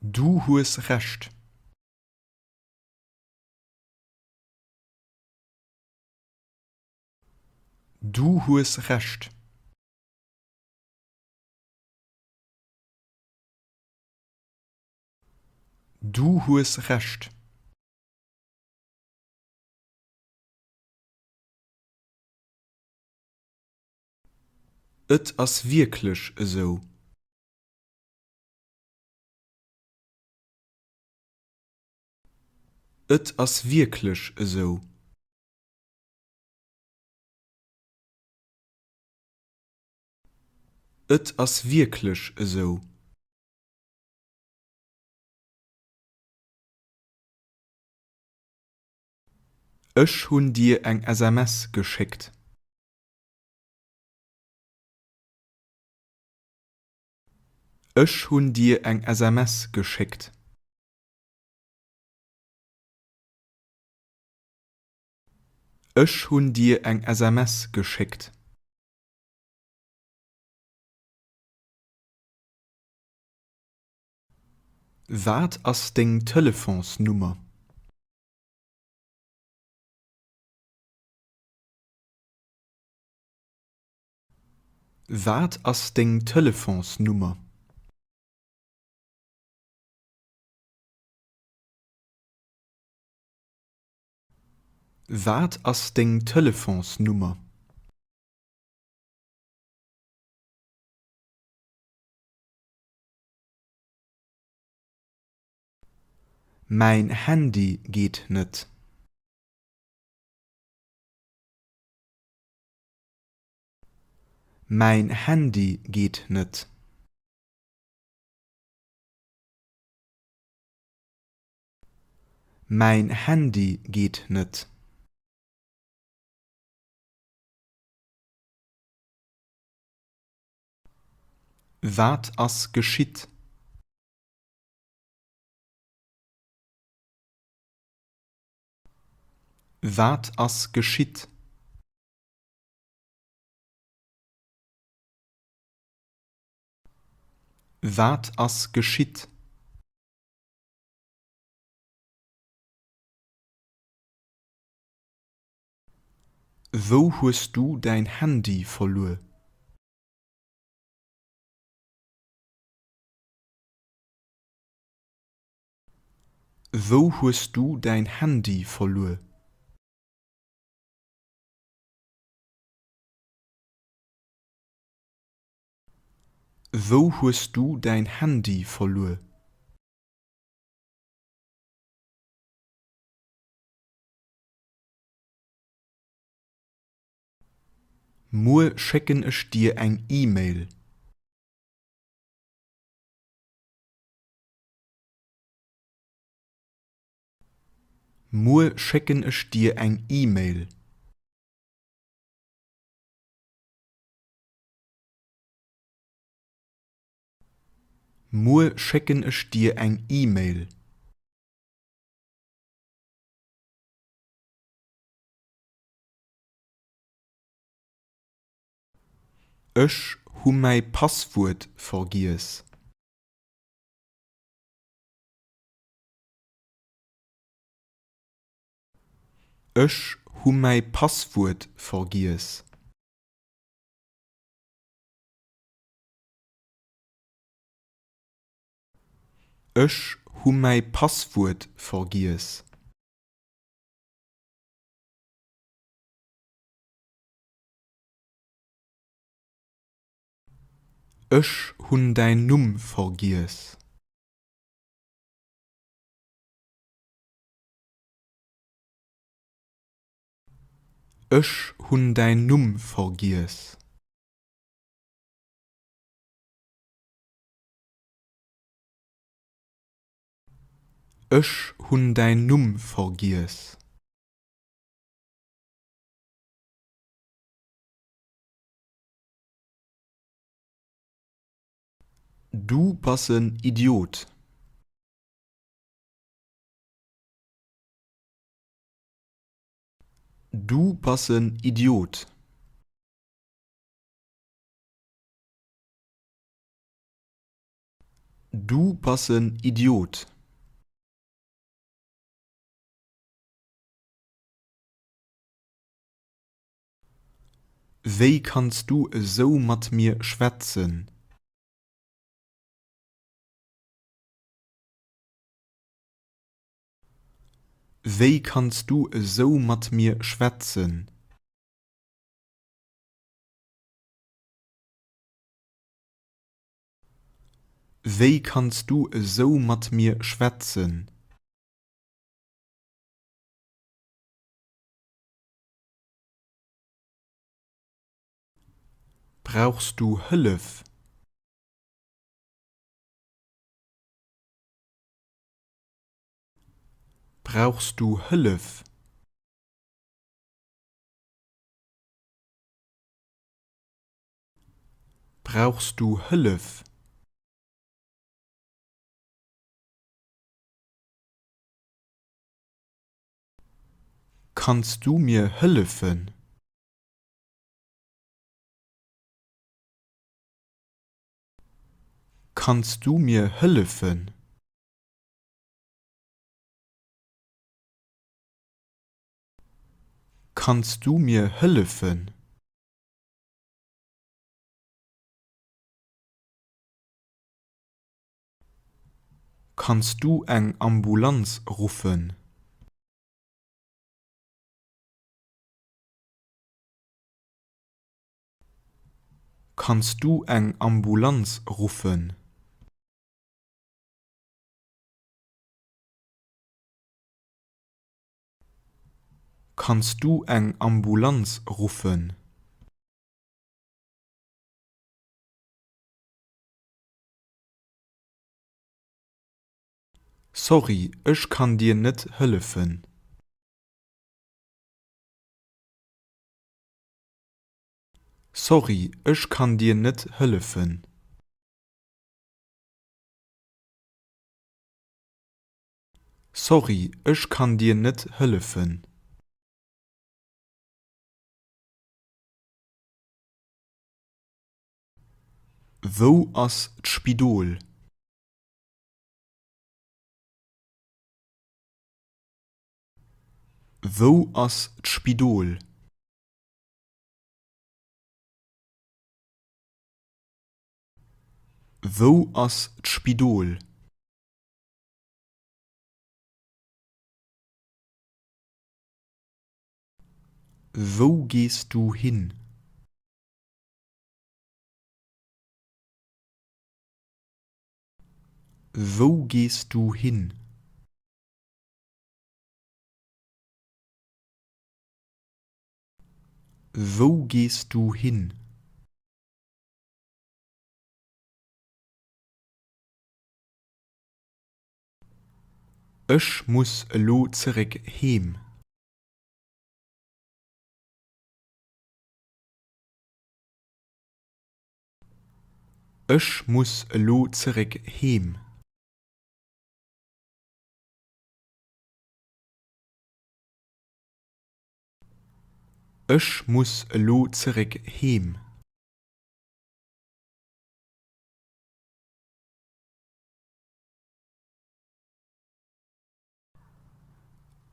Du hast recht. Du hast recht. Du hast recht. Et ist wirklich so. Et ist wirklich so. Et ist wirklich so. Ich hun dir eng SMS geschickt. Ich hun dir eng SMS geschickt. Ich hun dir eng SMS geschickt. Wat ist ding Telefonsnummer? Wat ist ding Telefonsnummer? Wat ist ding Telefonsnummer? Mein Handy geht nicht. Mein Handy geht nicht. Mein Handy geht nicht. Wat ist geschieht? Wat ist geschieht? Wat ist geschieht? Wo hast du dein Handy verloren? Wo hast du dein Handy verloren? Wo hast du dein Handy verloren? Mur schicken ich dir ein E-Mail. Mur schicken ich dir ein E-Mail. Mur schicken ich dir ein E-Mail. Ich hu mei Passwort vergiss. Ich hu mei Passwort vergiss. Ich hu mei Passwort vergiss. Ich hun dein Numm vergiss. Ech hunn dein Numm vergiess. Ech hunn dein Numm vergiess. Du bist ein Idiot. Du bist ein Idiot. Du bist ein Idiot. Wéi kannst du so mat mir schwätzen? Wéi kannst du so mat mir schwätzen? Wéi kannst du so mat mir schwätzen? Brauchst du Hëllef? Brauchst du Hëllef? Brauchst du Hëllef? Kannst du mir hëllefen? Kannst du mir hëllefen? Kannst du mir hëllefen? Kannst du eng Ambulanz rufen? Kannst du eng Ambulanz rufen? Kannst du eng Ambulanz rufen? Sorry, ech kann dir net hëllefen. Sorry, ech kann dir net hëllefen. Sorry, ech kann dir net hëllefen. Wo ass d'Spidol? Wo ass d'Spidol? Wo ass d'Spidol? Wo gehst du hin? Wo gehst du hin? Wo gehst du hin? Ech muss lo zerek heem. Ech muss lo zerek heem. Ech muss lo zerek heem.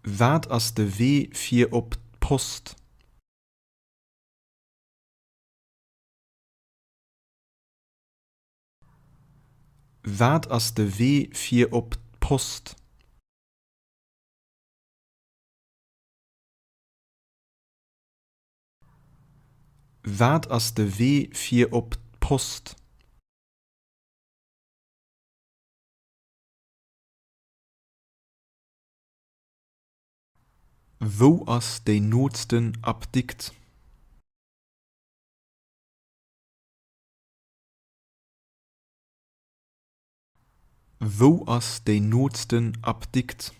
Wat ass de Wee fir op d'Post? Wat ass de Wee fir op d'Post? Wat ass de Wee fir op d'Post? Wo ass déi notsten Abdikt? Wo ass déi notsten Abdikt?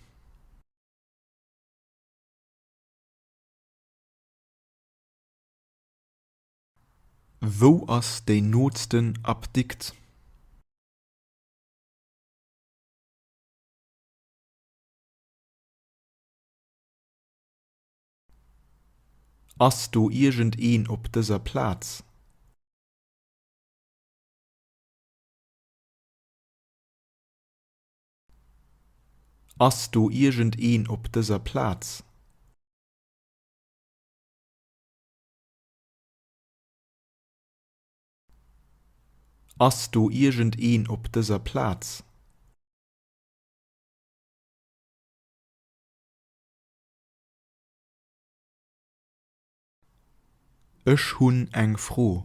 Wo ass déi notsten Abdikt? Ass du irgendeen op dëser Platz? Ass du irgendeen op dëser Platz? Ass du irgendeen op dëser Platz? Ech hunn eng Froh.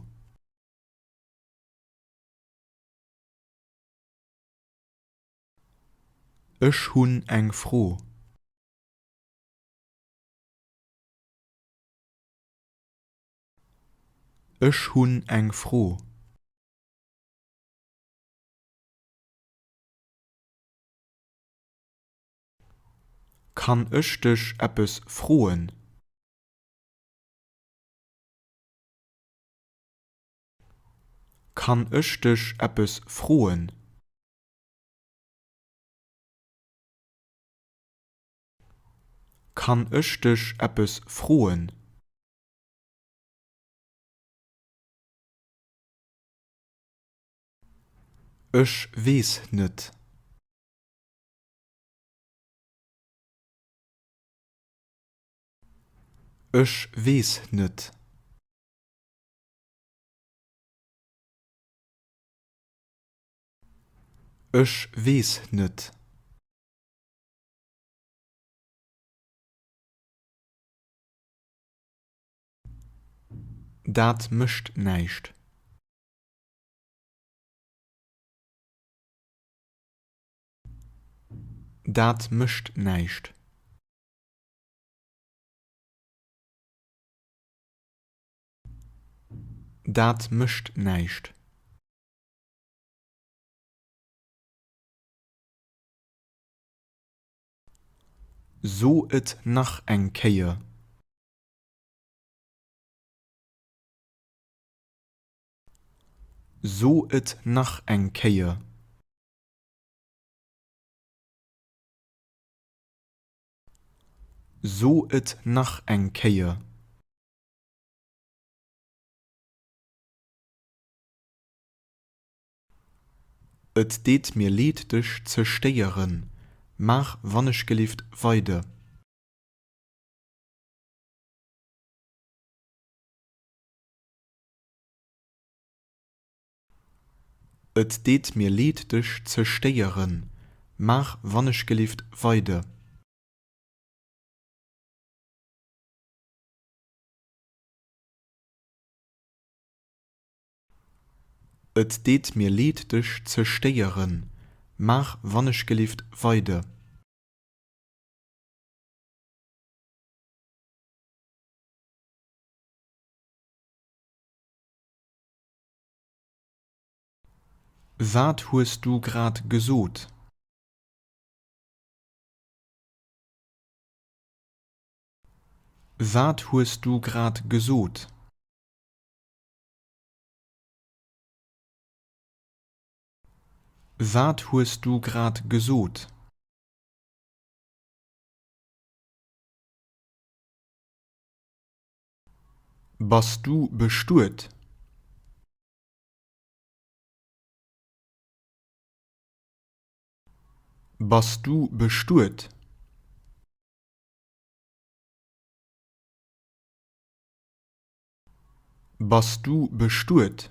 Ech hunn eng Froh. Ech hunn eng Froh. Kann ech dech eppes froen? Kann ech dech eppes froen? Kann ech dech eppes froen? Ech wees net. Ech wees net. Ech wees net. Dat mëcht näischt. Dat mëcht näischt. Dat mëcht näischt. So et nach eng Kéier. So et nach eng Kéier. So et nach eng Kéier. Et deet mir leet dech ze steieren. Mach wannnech gelieft weide. Et deet mir leet dech ze steieren. Mach wannnech gelieft weide. Et deet mir leet dech ze steieren. Mach wannnech gelieft weide. Wat huest du grad gesot? Wat huest du grad gesot? Wat huest du grad gesot? Bist du bestuert? Bist du bestuert? Bist du bestuert?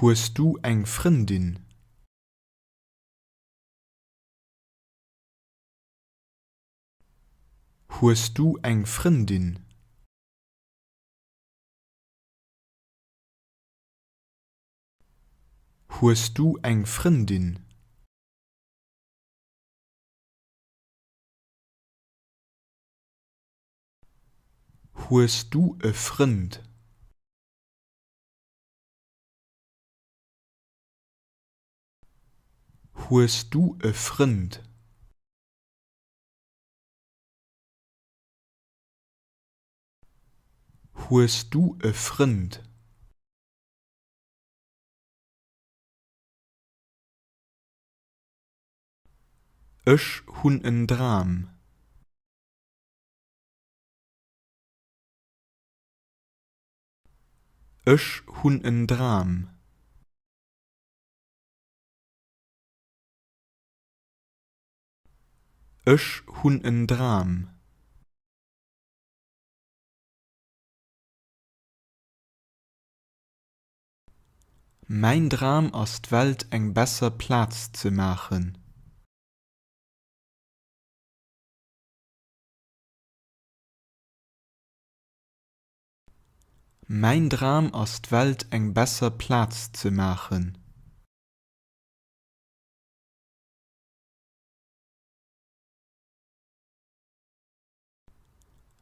Huest du eng Frindin? Huest du eng Frindin? Huest du eng Frindin? Huest du e Frind? Huest du e Frind? Huest du e Frind? Ech hunn en Dram. Ech hunn en Dram. Ech hunn en Dram. Mein Dram ass d'Welt eng besser Platz ze machen. Mein Dram ass d'Welt eng besser Platz ze machen.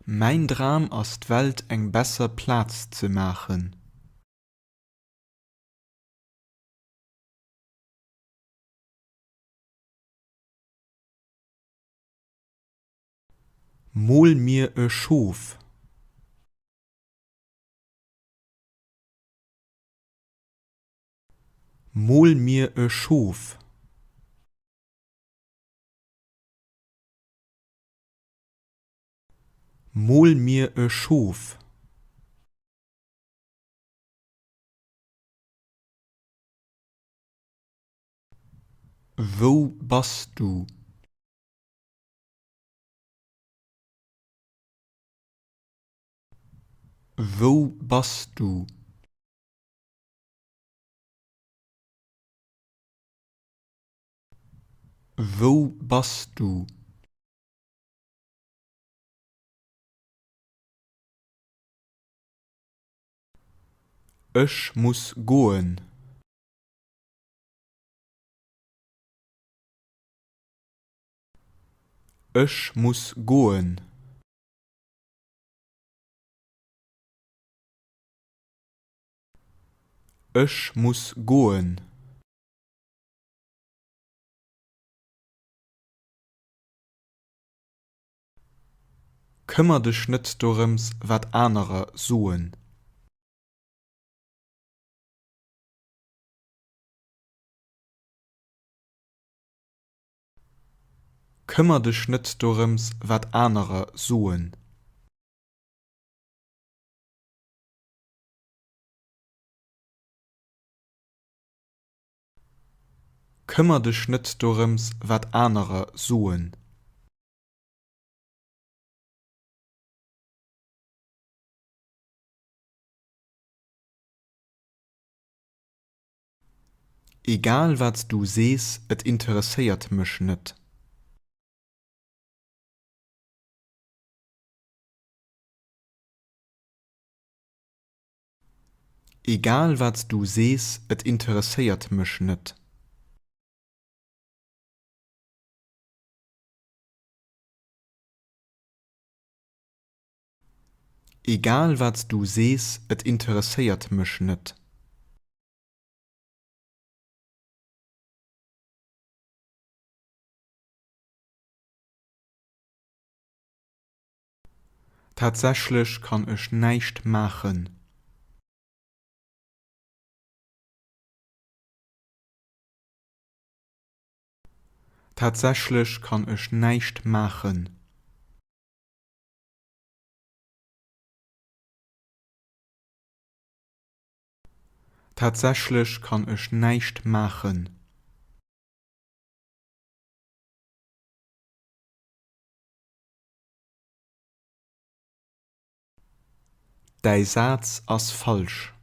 Mein Dram ass d'Welt eng besser Platz ze machen. Mol mir e Schof. Mol mir e Schof. Mol mir e Schof. Wo bist du? Wo bist du? Wo bist du? Ich muss goen. Ich muss goen. Ich muss goen. Kümmer dich net dorems, wat anerer suen. Kümmer dich net dorems, wat anerer suen. Kümmer dich net dorems, wat anerer suen. Egal wat du sees, et interessiert mich net. Egal wat du sees, et interessiert mich net. Egal wat du sees, et interessiert mich net. Tatsächlich kann ich nicht machen. Tatsächlich kann ich nicht machen. Tatsächlich kann ich nicht machen. Dei Satz ass falsch.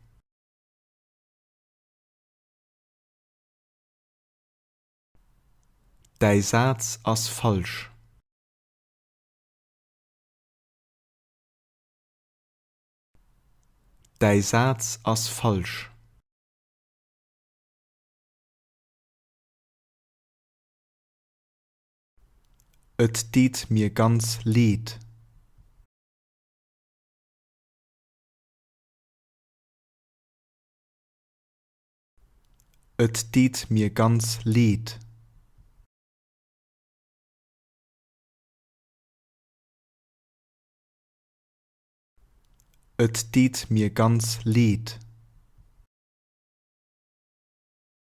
Dei Satz ass falsch. Dei Satz ass falsch. Et deet mir ganz leid. Et deet mir ganz leid. Et deet mir ganz leid.